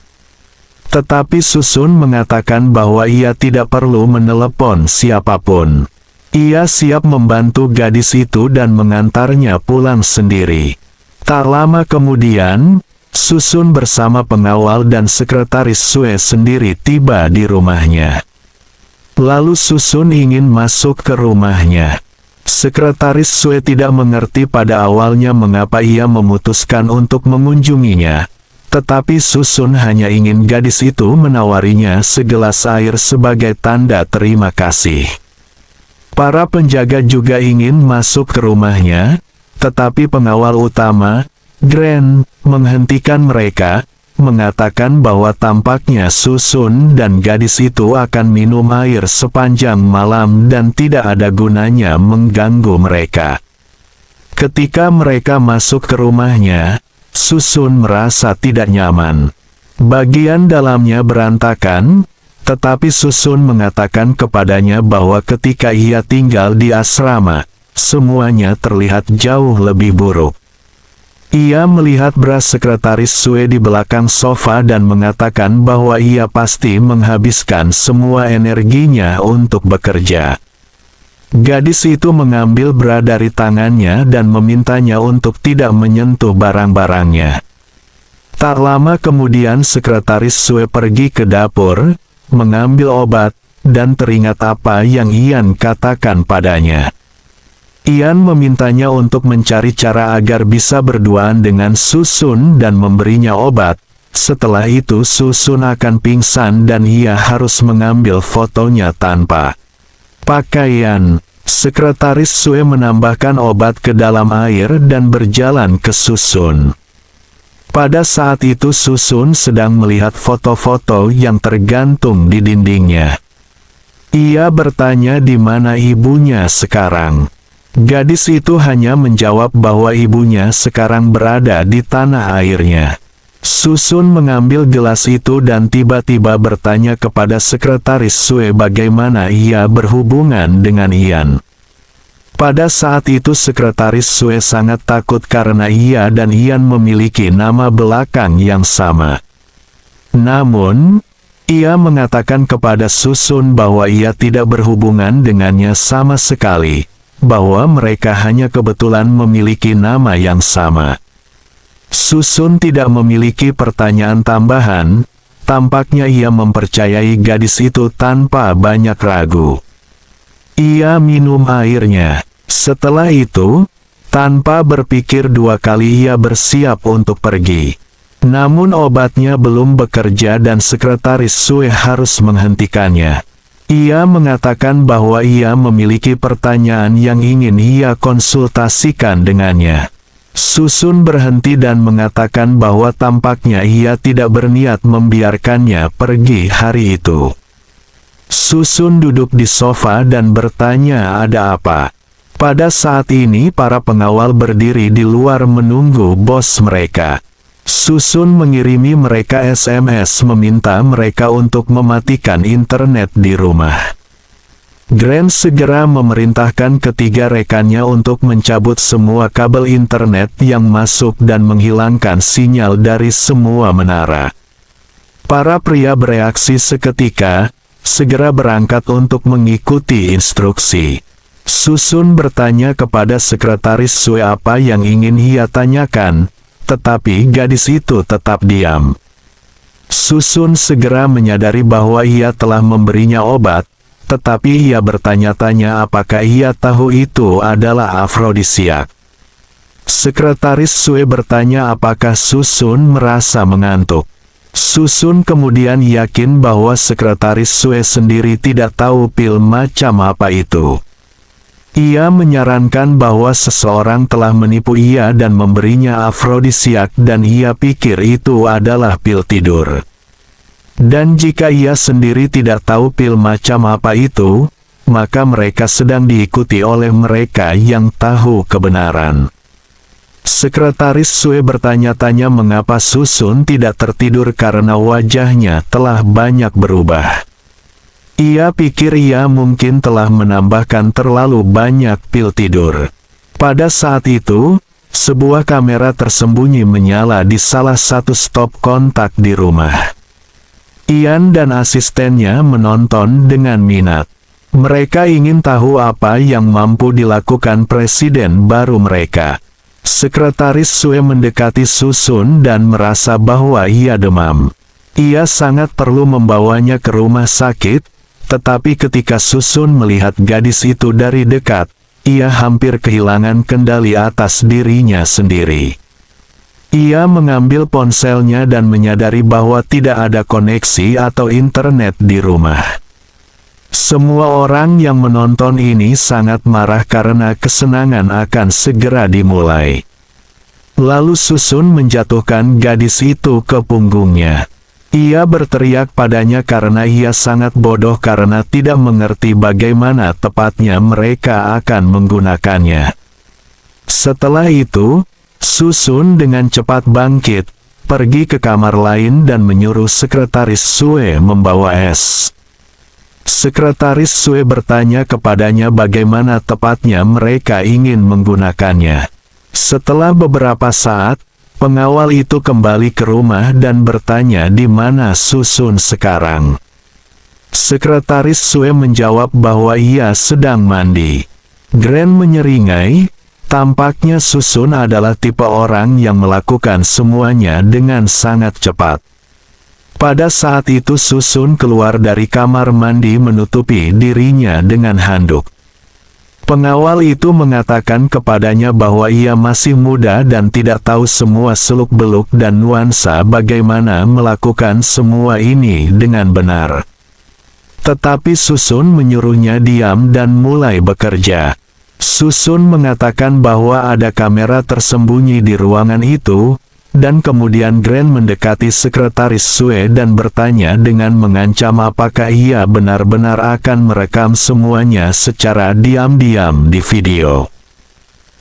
Tetapi Susun mengatakan bahwa ia tidak perlu menelepon siapapun. Ia siap membantu gadis itu dan mengantarnya pulang sendiri. Tak lama kemudian, Susun bersama pengawal dan Sekretaris Sue sendiri tiba di rumahnya. Lalu Susun ingin masuk ke rumahnya. Sekretaris Sue tidak mengerti pada awalnya mengapa ia memutuskan untuk mengunjunginya, tetapi Susun hanya ingin gadis itu menawarinya segelas air sebagai tanda terima kasih. Para penjaga juga ingin masuk ke rumahnya, tetapi pengawal utama, Grant, menghentikan mereka, mengatakan bahwa tampaknya Susun dan gadis itu akan minum air sepanjang malam dan tidak ada gunanya mengganggu mereka. Ketika mereka masuk ke rumahnya, Susun merasa tidak nyaman. Bagian dalamnya berantakan, tetapi Susun mengatakan kepadanya bahwa ketika ia tinggal di asrama, semuanya terlihat jauh lebih buruk. Ia melihat beras Sekretaris Sue di belakang sofa dan mengatakan bahwa ia pasti menghabiskan semua energinya untuk bekerja. Gadis itu mengambil bra dari tangannya dan memintanya untuk tidak menyentuh barang-barangnya. Tak lama kemudian Sekretaris Sue pergi ke dapur, mengambil obat, dan teringat apa yang Ian katakan padanya. Ian memintanya untuk mencari cara agar bisa berduaan dengan Susun dan memberinya obat. Setelah itu Susun akan pingsan dan ia harus mengambil fotonya tanpa pakaian. Sekretaris Sue menambahkan obat ke dalam air dan berjalan ke Susun. Pada saat itu Susun sedang melihat foto-foto yang tergantung di dindingnya. Ia bertanya di mana ibunya sekarang. Gadis itu hanya menjawab bahwa ibunya sekarang berada di tanah airnya. Susun mengambil gelas itu dan tiba-tiba bertanya kepada Sekretaris Sue bagaimana ia berhubungan dengan Ian. Pada saat itu Sekretaris Sue sangat takut karena ia dan Ian memiliki nama belakang yang sama. Namun, ia mengatakan kepada Susun bahwa ia tidak berhubungan dengannya sama sekali, bahwa mereka hanya kebetulan memiliki nama yang sama. Susun tidak memiliki pertanyaan tambahan, tampaknya ia mempercayai gadis itu tanpa banyak ragu. Ia minum airnya. Setelah itu, tanpa berpikir dua kali ia bersiap untuk pergi. Namun obatnya belum bekerja dan Sekretaris Sue harus menghentikannya. Ia mengatakan bahwa ia memiliki pertanyaan yang ingin ia konsultasikan dengannya. Susun berhenti dan mengatakan bahwa tampaknya ia tidak berniat membiarkannya pergi hari itu. Susun duduk di sofa dan bertanya ada apa. Pada saat ini para pengawal berdiri di luar menunggu bos mereka. Susun mengirimi mereka SMS meminta mereka untuk mematikan internet di rumah. Grant segera memerintahkan ketiga rekannya untuk mencabut semua kabel internet yang masuk dan menghilangkan sinyal dari semua menara. Para pria bereaksi seketika, segera berangkat untuk mengikuti instruksi. Susun bertanya kepada sekretaris Sue apa yang ingin ia tanyakan, tetapi gadis itu tetap diam. Susun segera menyadari bahwa ia telah memberinya obat, tetapi ia bertanya-tanya apakah ia tahu itu adalah afrodisiak. Sekretaris Sue bertanya apakah Susun merasa mengantuk. Susun kemudian yakin bahwa sekretaris Sue sendiri tidak tahu pil macam apa itu. Ia menyarankan bahwa seseorang telah menipu ia dan memberinya afrodisiak dan ia pikir itu adalah pil tidur. Dan jika ia sendiri tidak tahu pil macam apa itu, maka mereka sedang diikuti oleh mereka yang tahu kebenaran. Sekretaris Sue bertanya-tanya mengapa Susun tidak tertidur karena wajahnya telah banyak berubah. Ia pikir ia mungkin telah menambahkan terlalu banyak pil tidur. Pada saat itu, sebuah kamera tersembunyi menyala di salah satu stop kontak di rumah. Ian dan asistennya menonton dengan minat. Mereka ingin tahu apa yang mampu dilakukan presiden baru mereka. Sekretaris Sue mendekati Susun dan merasa bahwa ia demam. Ia sangat perlu membawanya ke rumah sakit, tetapi ketika Susun melihat gadis itu dari dekat, ia hampir kehilangan kendali atas dirinya sendiri. Ia mengambil ponselnya dan menyadari bahwa tidak ada koneksi atau internet di rumah. Semua orang yang menonton ini sangat marah karena kesenangan akan segera dimulai. Lalu Susun menjatuhkan gadis itu ke punggungnya. Ia berteriak padanya karena ia sangat bodoh karena tidak mengerti bagaimana tepatnya mereka akan menggunakannya. Setelah itu, Susun dengan cepat bangkit, pergi ke kamar lain dan menyuruh sekretaris Sue membawa es. Sekretaris Sue bertanya kepadanya bagaimana tepatnya mereka ingin menggunakannya. Setelah beberapa saat, pengawal itu kembali ke rumah dan bertanya di mana Susun sekarang. Sekretaris Sue menjawab bahwa ia sedang mandi. Grant menyeringai, tampaknya Susun adalah tipe orang yang melakukan semuanya dengan sangat cepat. Pada saat itu Susun keluar dari kamar mandi menutupi dirinya dengan handuk. Pengawal itu mengatakan kepadanya bahwa ia masih muda dan tidak tahu semua seluk-beluk dan nuansa bagaimana melakukan semua ini dengan benar. Tetapi Susun menyuruhnya diam dan mulai bekerja. Susun mengatakan bahwa ada kamera tersembunyi di ruangan itu, dan kemudian Grant mendekati sekretaris Sue dan bertanya dengan mengancam apakah ia benar-benar akan merekam semuanya secara diam-diam di video.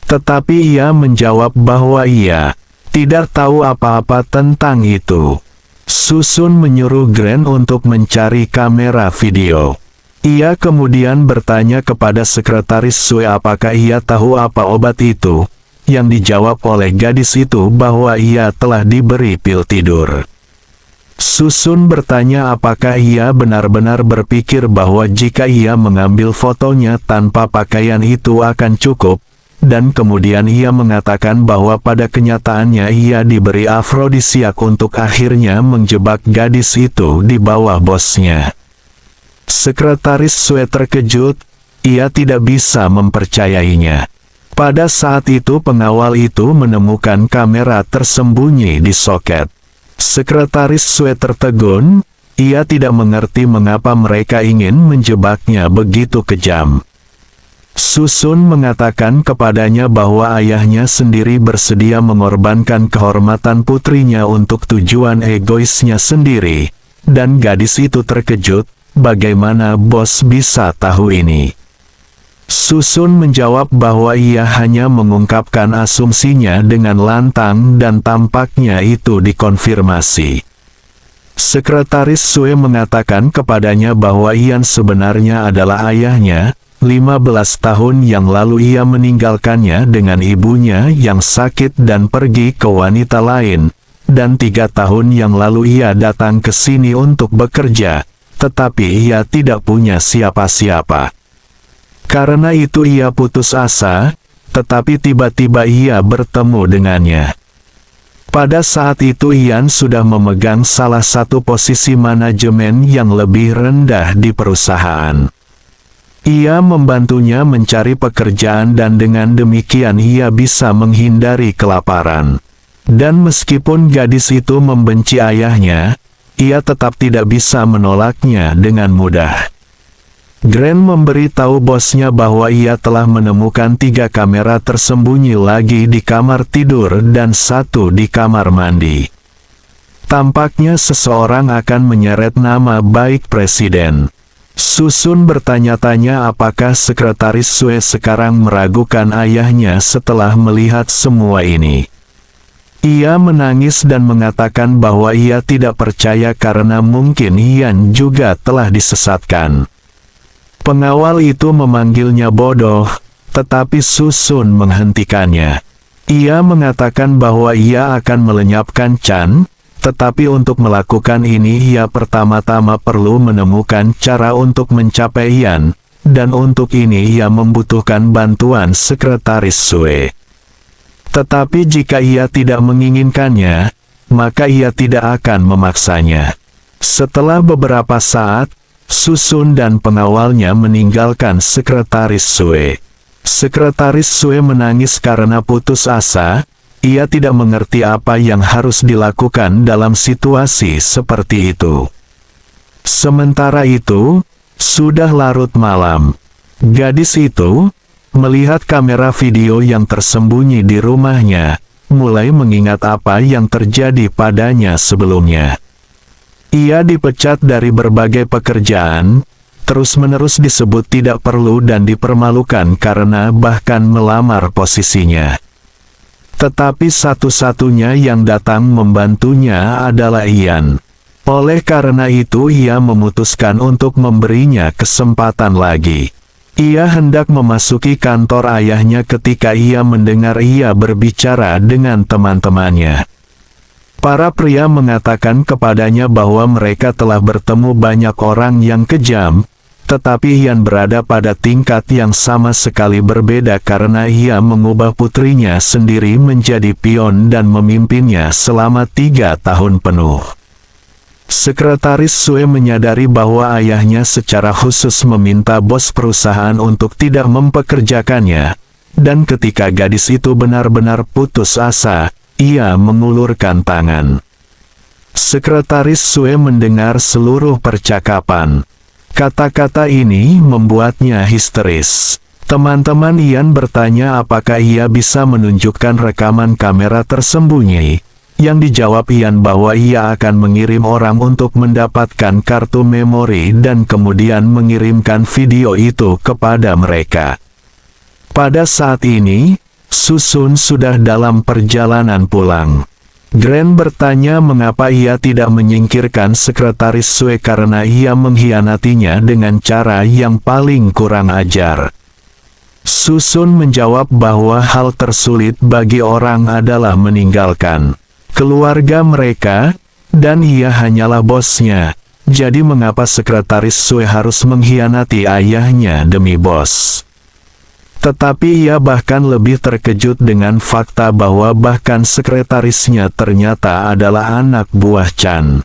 Tetapi ia menjawab bahwa ia tidak tahu apa-apa tentang itu. Susun menyuruh Grant untuk mencari kamera video. Ia kemudian bertanya kepada sekretaris Sue apakah ia tahu apa obat itu, yang dijawab oleh gadis itu bahwa ia telah diberi pil tidur. Susun bertanya apakah ia benar-benar berpikir bahwa jika ia mengambil fotonya tanpa pakaian itu akan cukup, dan kemudian ia mengatakan bahwa pada kenyataannya ia diberi afrodisiak untuk akhirnya menjebak gadis itu di bawah bosnya. Sekretaris Sue terkejut, ia tidak bisa mempercayainya. Pada saat itu pengawal itu menemukan kamera tersembunyi di soket. Sekretaris Sue tertegun, ia tidak mengerti mengapa mereka ingin menjebaknya begitu kejam. Susun mengatakan kepadanya bahwa ayahnya sendiri bersedia mengorbankan kehormatan putrinya untuk tujuan egoisnya sendiri, dan gadis itu terkejut, bagaimana bos bisa tahu ini? Susun menjawab bahwa ia hanya mengungkapkan asumsinya dengan lantang dan tampaknya itu dikonfirmasi. Sekretaris Sue mengatakan kepadanya bahwa Ian sebenarnya adalah ayahnya. 15 tahun yang lalu ia meninggalkannya dengan ibunya yang sakit dan pergi ke wanita lain, dan 3 tahun yang lalu ia datang ke sini untuk bekerja, tetapi ia tidak punya siapa-siapa. Karena itu ia putus asa, tetapi tiba-tiba ia bertemu dengannya. Pada saat itu Ian sudah memegang salah satu posisi manajemen yang lebih rendah di perusahaan. Ia membantunya mencari pekerjaan dan dengan demikian ia bisa menghindari kelaparan. Dan meskipun gadis itu membenci ayahnya, ia tetap tidak bisa menolaknya dengan mudah. Grant memberitahu bosnya bahwa ia telah menemukan 3 kamera tersembunyi lagi di kamar tidur dan 1 di kamar mandi. Tampaknya seseorang akan menyeret nama baik presiden. Susun bertanya-tanya apakah sekretaris Sue sekarang meragukan ayahnya setelah melihat semua ini. Ia menangis dan mengatakan bahwa ia tidak percaya karena mungkin Ian juga telah disesatkan. Pengawal itu memanggilnya bodoh, tetapi Susun menghentikannya. Ia mengatakan bahwa ia akan melenyapkan Chan, tetapi untuk melakukan ini ia pertama-tama perlu menemukan cara untuk mencapai Ian, dan untuk ini ia membutuhkan bantuan sekretaris Sue. Tetapi jika ia tidak menginginkannya, maka ia tidak akan memaksanya. Setelah beberapa saat, Susun dan pengawalnya meninggalkan sekretaris Sue. Sekretaris Sue menangis karena putus asa. Ia tidak mengerti apa yang harus dilakukan dalam situasi seperti itu. Sementara itu, sudah larut malam. Gadis itu, melihat kamera video yang tersembunyi di rumahnya, mulai mengingat apa yang terjadi padanya sebelumnya. Ia dipecat dari berbagai pekerjaan, terus-menerus disebut tidak perlu dan dipermalukan karena bahkan melamar posisinya. Tetapi satu-satunya yang datang membantunya adalah Ian. Oleh karena itu ia memutuskan untuk memberinya kesempatan lagi. Ia hendak memasuki kantor ayahnya ketika ia mendengar ia berbicara dengan teman-temannya. Para pria mengatakan kepadanya bahwa mereka telah bertemu banyak orang yang kejam, tetapi Ian berada pada tingkat yang sama sekali berbeda karena ia mengubah putrinya sendiri menjadi pion dan memimpinnya selama 3 tahun penuh. Sekretaris Sue menyadari bahwa ayahnya secara khusus meminta bos perusahaan untuk tidak mempekerjakannya, dan ketika gadis itu benar-benar putus asa, ia mengulurkan tangan. Sekretaris Sue mendengar seluruh percakapan. Kata-kata ini membuatnya histeris. Teman-teman Ian bertanya apakah ia bisa menunjukkan rekaman kamera tersembunyi. Yang dijawab Ian bahwa ia akan mengirim orang untuk mendapatkan kartu memori dan kemudian mengirimkan video itu kepada mereka. Pada saat ini, Susun sudah dalam perjalanan pulang. Grant bertanya mengapa ia tidak menyingkirkan sekretaris Sue karena ia mengkhianatinya dengan cara yang paling kurang ajar. Susun menjawab bahwa hal tersulit bagi orang adalah meninggalkan keluarga mereka, dan ia hanyalah bosnya. Jadi mengapa sekretaris Sue harus mengkhianati ayahnya demi bos? Tetapi ia bahkan lebih terkejut dengan fakta bahwa bahkan sekretarisnya ternyata adalah anak buah Chan.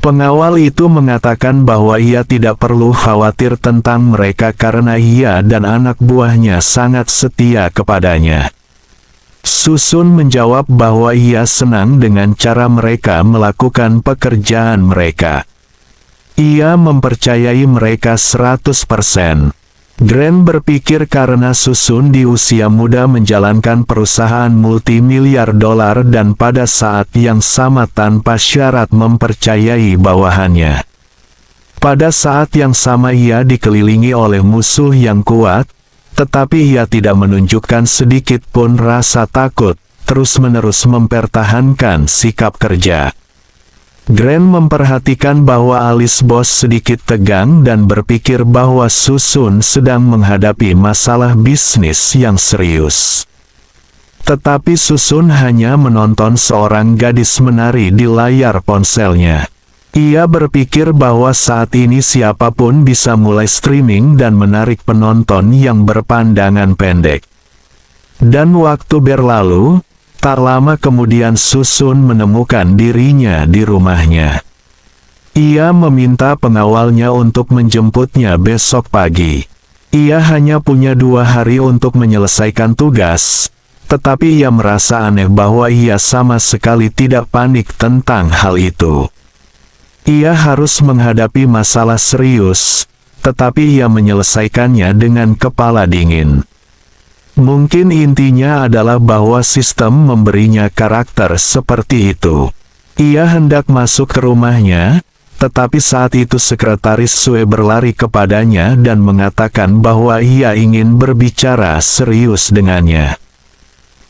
Pengawal itu mengatakan bahwa ia tidak perlu khawatir tentang mereka karena ia dan anak buahnya sangat setia kepadanya. Susun menjawab bahwa ia senang dengan cara mereka melakukan pekerjaan mereka. Ia mempercayai mereka 100%. Grant berpikir karena Susun di usia muda menjalankan perusahaan multimiliar dolar dan pada saat yang sama tanpa syarat mempercayai bawahannya. Pada saat yang sama ia dikelilingi oleh musuh yang kuat, tetapi ia tidak menunjukkan sedikit pun rasa takut, terus-menerus mempertahankan sikap kerja. Grant memperhatikan bahwa alis bos sedikit tegang dan berpikir bahwa Susun sedang menghadapi masalah bisnis yang serius. Tetapi Susun hanya menonton seorang gadis menari di layar ponselnya. Ia berpikir bahwa saat ini siapapun bisa mulai streaming dan menarik penonton yang berpandangan pendek. Dan waktu berlalu, tak lama kemudian Susun menemukan dirinya di rumahnya. Ia meminta pengawalnya untuk menjemputnya besok pagi. Ia hanya punya 2 hari untuk menyelesaikan tugas, tetapi ia merasa aneh bahwa ia sama sekali tidak panik tentang hal itu. Ia harus menghadapi masalah serius, tetapi ia menyelesaikannya dengan kepala dingin. Mungkin intinya adalah bahwa sistem memberinya karakter seperti itu. Ia hendak masuk ke rumahnya, tetapi saat itu sekretaris Sue berlari kepadanya dan mengatakan bahwa ia ingin berbicara serius dengannya.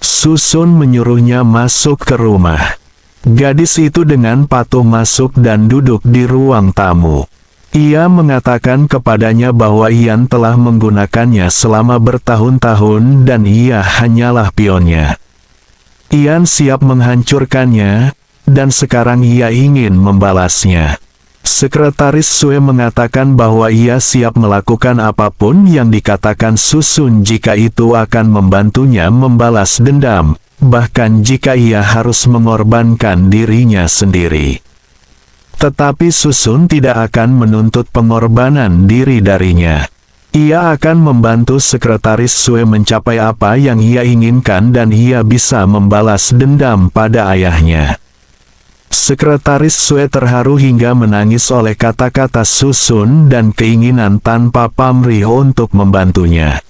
Susun menyuruhnya masuk ke rumah. Gadis itu dengan patuh masuk dan duduk di ruang tamu. Ia mengatakan kepadanya bahwa Ian telah menggunakannya selama bertahun-tahun dan ia hanyalah pionnya. Ian siap menghancurkannya, dan sekarang ia ingin membalasnya. Sekretaris Sue mengatakan bahwa ia siap melakukan apapun yang dikatakan Susun jika itu akan membantunya membalas dendam, bahkan jika ia harus mengorbankan dirinya sendiri. Tetapi Susun tidak akan menuntut pengorbanan diri darinya. Ia akan membantu sekretaris Sue mencapai apa yang ia inginkan dan ia bisa membalas dendam pada ayahnya. Sekretaris Sue terharu hingga menangis oleh kata-kata Susun dan keinginan tanpa pamrih untuk membantunya.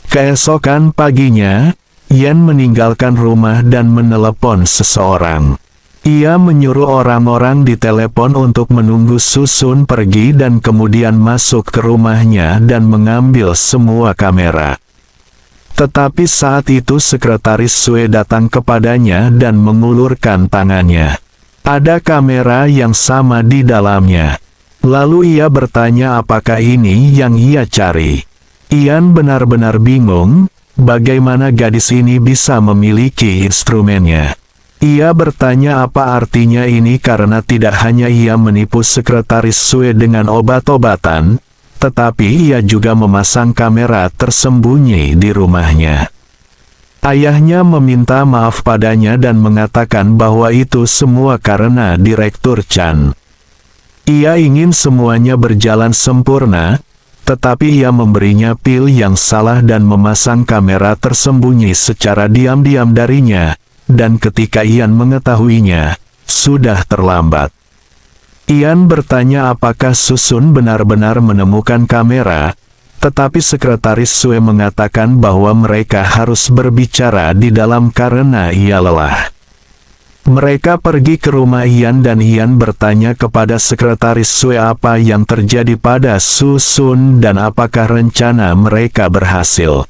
Keesokan paginya, Ian meninggalkan rumah dan menelepon seseorang. Ia menyuruh orang-orang di telepon untuk menunggu Susun pergi dan kemudian masuk ke rumahnya dan mengambil semua kamera. Tetapi saat itu sekretaris Sue datang kepadanya dan mengulurkan tangannya. Ada kamera yang sama di dalamnya. Lalu ia bertanya apakah ini yang ia cari. Ian benar-benar bingung, bagaimana gadis ini bisa memiliki instrumennya. Ia bertanya apa artinya ini karena tidak hanya ia menipu sekretaris Sue dengan obat-obatan, tetapi ia juga memasang kamera tersembunyi di rumahnya. Ayahnya meminta maaf padanya dan mengatakan bahwa itu semua karena Direktur Chan. Ia ingin semuanya berjalan sempurna, tetapi ia memberinya pil yang salah dan memasang kamera tersembunyi secara diam-diam darinya. Dan ketika Ian mengetahuinya, sudah terlambat. Ian bertanya apakah Susun benar-benar menemukan kamera, tetapi sekretaris Sue mengatakan bahwa mereka harus berbicara di dalam karena ia lelah. Mereka pergi ke rumah Ian dan Ian bertanya kepada sekretaris Sue apa yang terjadi pada Susun dan apakah rencana mereka berhasil.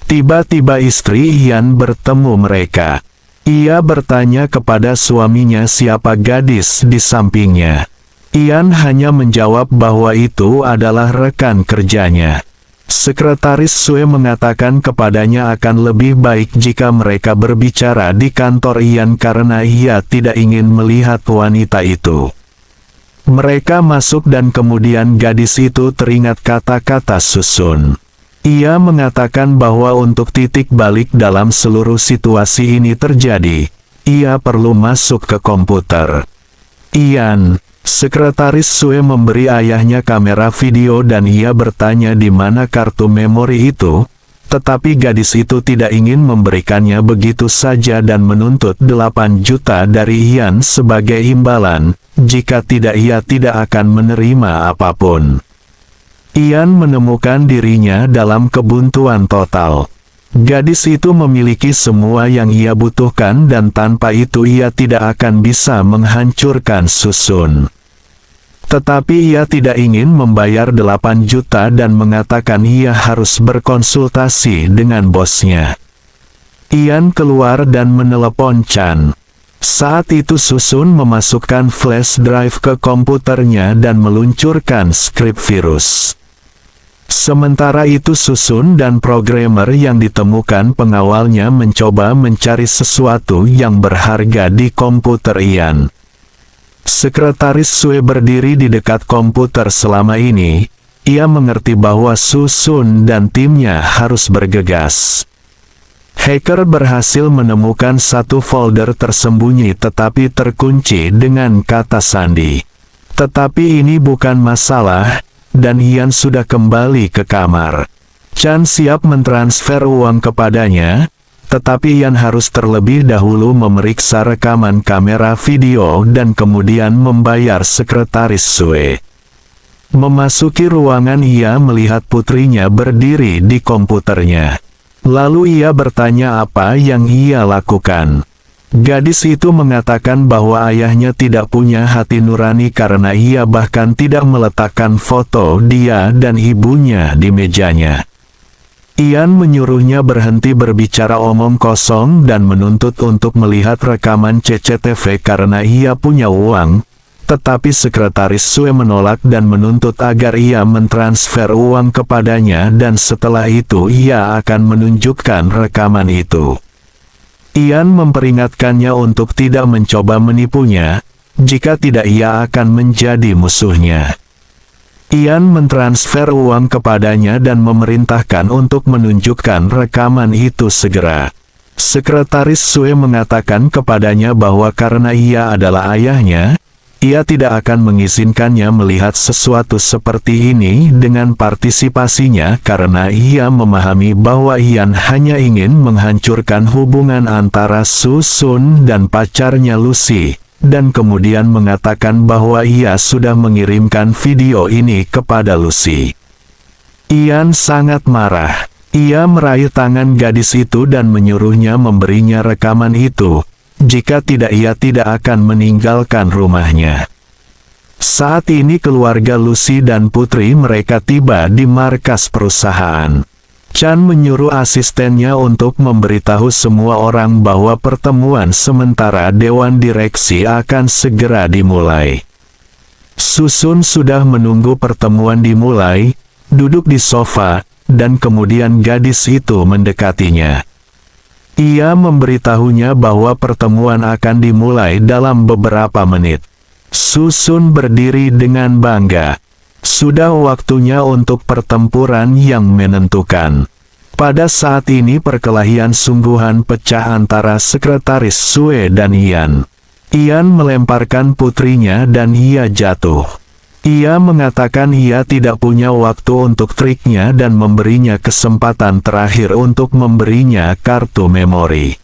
Tiba-tiba istri Ian bertemu mereka. Ia bertanya kepada suaminya siapa gadis di sampingnya. Ian hanya menjawab bahwa itu adalah rekan kerjanya. Sekretaris Sue mengatakan kepadanya akan lebih baik jika mereka berbicara di kantor Ian karena ia tidak ingin melihat wanita itu. Mereka masuk dan kemudian gadis itu teringat kata-kata Susun. Ia mengatakan bahwa untuk titik balik dalam seluruh situasi ini terjadi, ia perlu masuk ke komputer. Ian, sekretaris Sue memberi ayahnya kamera video dan ia bertanya di mana kartu memori itu, tetapi gadis itu tidak ingin memberikannya begitu saja dan menuntut 8 juta dari Ian sebagai imbalan, jika tidak ia tidak akan menerima apapun. Ian menemukan dirinya dalam kebuntuan total. Gadis itu memiliki semua yang ia butuhkan dan tanpa itu ia tidak akan bisa menghancurkan Susun. Tetapi ia tidak ingin membayar 8 juta dan mengatakan ia harus berkonsultasi dengan bosnya. Ian keluar dan menelepon Chan. Saat itu Susun memasukkan flash drive ke komputernya dan meluncurkan skrip virus. Sementara itu Susun dan programmer yang ditemukan pengawalnya mencoba mencari sesuatu yang berharga di komputer Ian. Sekretaris Sue berdiri di dekat komputer selama ini. Ia mengerti bahwa Susun dan timnya harus bergegas. Hacker berhasil menemukan satu folder tersembunyi tetapi terkunci dengan kata sandi. Tetapi ini bukan masalah, dan Ian sudah kembali ke kamar. Chan siap mentransfer uang kepadanya, tetapi Ian harus terlebih dahulu memeriksa rekaman kamera video dan kemudian membayar sekretaris Sue. Memasuki ruangan ia melihat putrinya berdiri di komputernya. Lalu ia bertanya apa yang ia lakukan. Gadis itu mengatakan bahwa ayahnya tidak punya hati nurani karena ia bahkan tidak meletakkan foto dia dan ibunya di mejanya. Ian menyuruhnya berhenti berbicara omong kosong dan menuntut untuk melihat rekaman CCTV karena ia punya uang, tetapi sekretaris Sue menolak dan menuntut agar ia mentransfer uang kepadanya dan setelah itu ia akan menunjukkan rekaman itu. Ian memperingatkannya untuk tidak mencoba menipunya, jika tidak ia akan menjadi musuhnya. Ian mentransfer uang kepadanya dan memerintahkan untuk menunjukkan rekaman itu segera. Sekretaris Sue mengatakan kepadanya bahwa karena ia adalah ayahnya, ia tidak akan mengizinkannya melihat sesuatu seperti ini dengan partisipasinya karena ia memahami bahwa Ian hanya ingin menghancurkan hubungan antara Susun dan pacarnya Lucy. Dan kemudian mengatakan bahwa ia sudah mengirimkan video ini kepada Lucy. Ian sangat marah. Ia meraih tangan gadis itu dan menyuruhnya memberinya rekaman itu. Jika tidak ia tidak akan meninggalkan rumahnya. Saat ini keluarga Lucy dan putri mereka tiba di markas perusahaan. Chan menyuruh asistennya untuk memberitahu semua orang bahwa pertemuan sementara Dewan Direksi akan segera dimulai. Susun sudah menunggu pertemuan dimulai, duduk di sofa, dan kemudian gadis itu mendekatinya. Ia memberitahunya bahwa pertemuan akan dimulai dalam beberapa menit. Susun berdiri dengan bangga. Sudah waktunya untuk pertempuran yang menentukan. Pada saat ini perkelahian sungguhan pecah antara sekretaris Sue dan Ian. Ian melemparkan putrinya dan ia jatuh. Ia mengatakan ia tidak punya waktu untuk triknya dan memberinya kesempatan terakhir untuk memberinya kartu memori.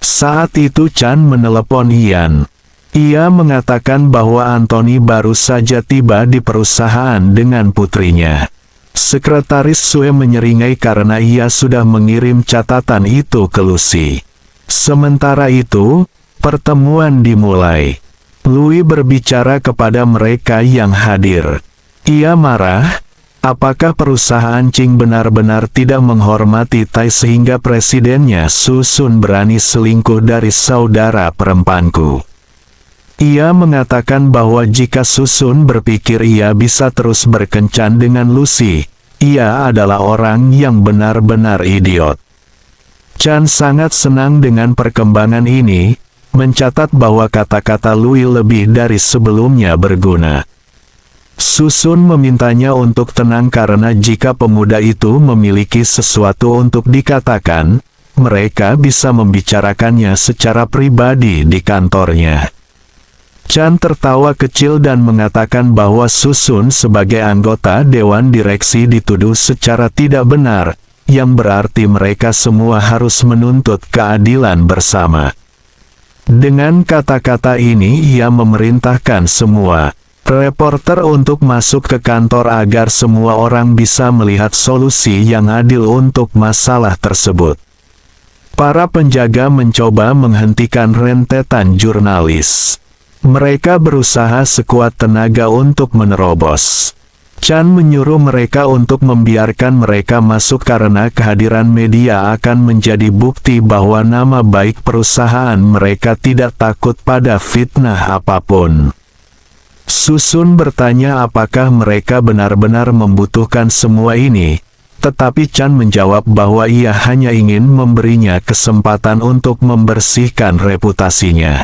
Saat itu Chan menelepon Ian. Ia mengatakan bahwa Anthony baru saja tiba di perusahaan dengan putrinya. Sekretaris Sue menyeringai karena ia sudah mengirim catatan itu ke Lucy. Sementara itu, pertemuan dimulai. Louis berbicara kepada mereka yang hadir. Ia marah, apakah perusahaan Ching benar-benar tidak menghormati Tai sehingga presidennya Susun berani selingkuh dari saudara perempuanku. Ia mengatakan bahwa jika Susun berpikir ia bisa terus berkencan dengan Lucy, ia adalah orang yang benar-benar idiot. Chan sangat senang dengan perkembangan ini, mencatat bahwa kata-kata Louis lebih dari sebelumnya berguna. Susun memintanya untuk tenang karena jika pemuda itu memiliki sesuatu untuk dikatakan, mereka bisa membicarakannya secara pribadi di kantornya. Chan tertawa kecil dan mengatakan bahwa Susun sebagai anggota Dewan Direksi dituduh secara tidak benar, yang berarti mereka semua harus menuntut keadilan bersama. Dengan kata-kata ini ia memerintahkan semua reporter untuk masuk ke kantor agar semua orang bisa melihat solusi yang adil untuk masalah tersebut. Para penjaga mencoba menghentikan rentetan jurnalis. Mereka berusaha sekuat tenaga untuk menerobos. Chan menyuruh mereka untuk membiarkan mereka masuk karena kehadiran media akan menjadi bukti bahwa nama baik perusahaan mereka tidak takut pada fitnah apapun. Susun bertanya apakah mereka benar-benar membutuhkan semua ini, tetapi Chan menjawab bahwa ia hanya ingin memberinya kesempatan untuk membersihkan reputasinya.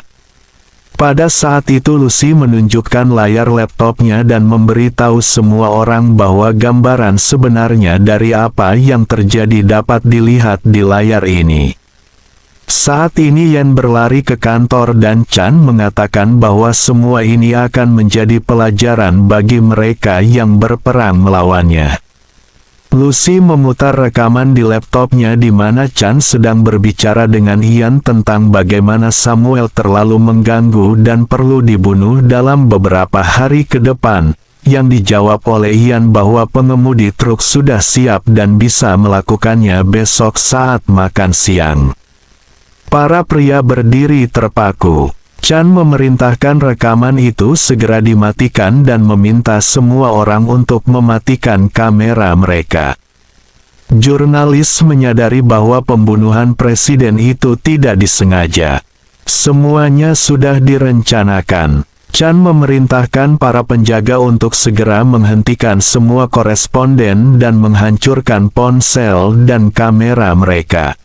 Pada saat itu Lucy menunjukkan layar laptopnya dan memberitahu semua orang bahwa gambaran sebenarnya dari apa yang terjadi dapat dilihat di layar ini. Saat ini Yen berlari ke kantor dan Chan mengatakan bahwa semua ini akan menjadi pelajaran bagi mereka yang berperang melawannya. Lucy memutar rekaman di laptopnya di mana Chan sedang berbicara dengan Ian tentang bagaimana Samuel terlalu mengganggu dan perlu dibunuh dalam beberapa hari ke depan, yang dijawab oleh Ian bahwa pengemudi truk sudah siap dan bisa melakukannya besok saat makan siang. Para pria berdiri terpaku. Chan memerintahkan rekaman itu segera dimatikan dan meminta semua orang untuk mematikan kamera mereka. Jurnalis menyadari bahwa pembunuhan presiden itu tidak disengaja. Semuanya sudah direncanakan. Chan memerintahkan para penjaga untuk segera menghentikan semua koresponden dan menghancurkan ponsel dan kamera mereka.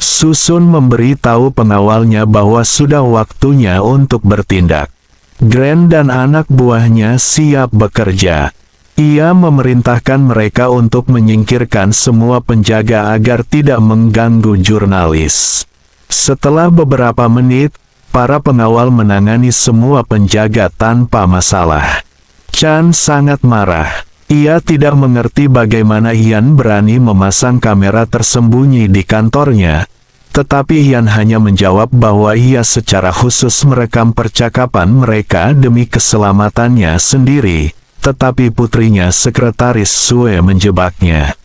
Susun memberi tahu pengawalnya bahwa sudah waktunya untuk bertindak. Grant dan anak buahnya siap bekerja. Ia memerintahkan mereka untuk menyingkirkan semua penjaga agar tidak mengganggu jurnalis. Setelah beberapa menit, para pengawal menangani semua penjaga tanpa masalah. Chan sangat marah. Ia tidak mengerti bagaimana Ian berani memasang kamera tersembunyi di kantornya, tetapi Ian hanya menjawab bahwa ia secara khusus merekam percakapan mereka demi keselamatannya sendiri, tetapi putrinya sekretaris Sue menjebaknya.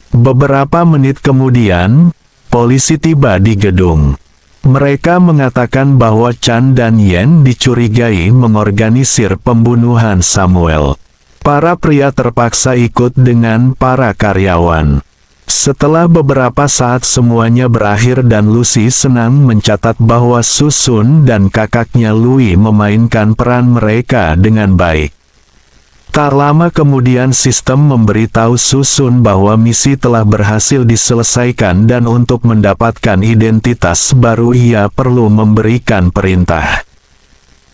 Beberapa menit kemudian, polisi tiba di gedung. Mereka mengatakan bahwa Chan dan Yen dicurigai mengorganisir pembunuhan Samuel. Para pria terpaksa ikut dengan para karyawan. Setelah beberapa saat semuanya berakhir dan Lucy senang mencatat bahwa Susun dan kakaknya Louis memainkan peran mereka dengan baik. Tak lama kemudian sistem memberitahu Susun bahwa misi telah berhasil diselesaikan dan untuk mendapatkan identitas baru ia perlu memberikan perintah.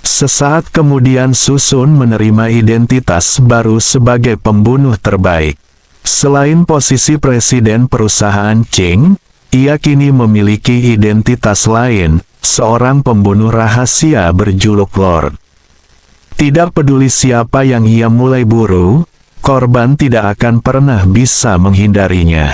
Sesaat kemudian Susun menerima identitas baru sebagai pembunuh terbaik. Selain posisi presiden perusahaan Ching, ia kini memiliki identitas lain, seorang pembunuh rahasia berjuluk Lord. Tidak peduli siapa yang ia mulai buru, korban tidak akan pernah bisa menghindarinya.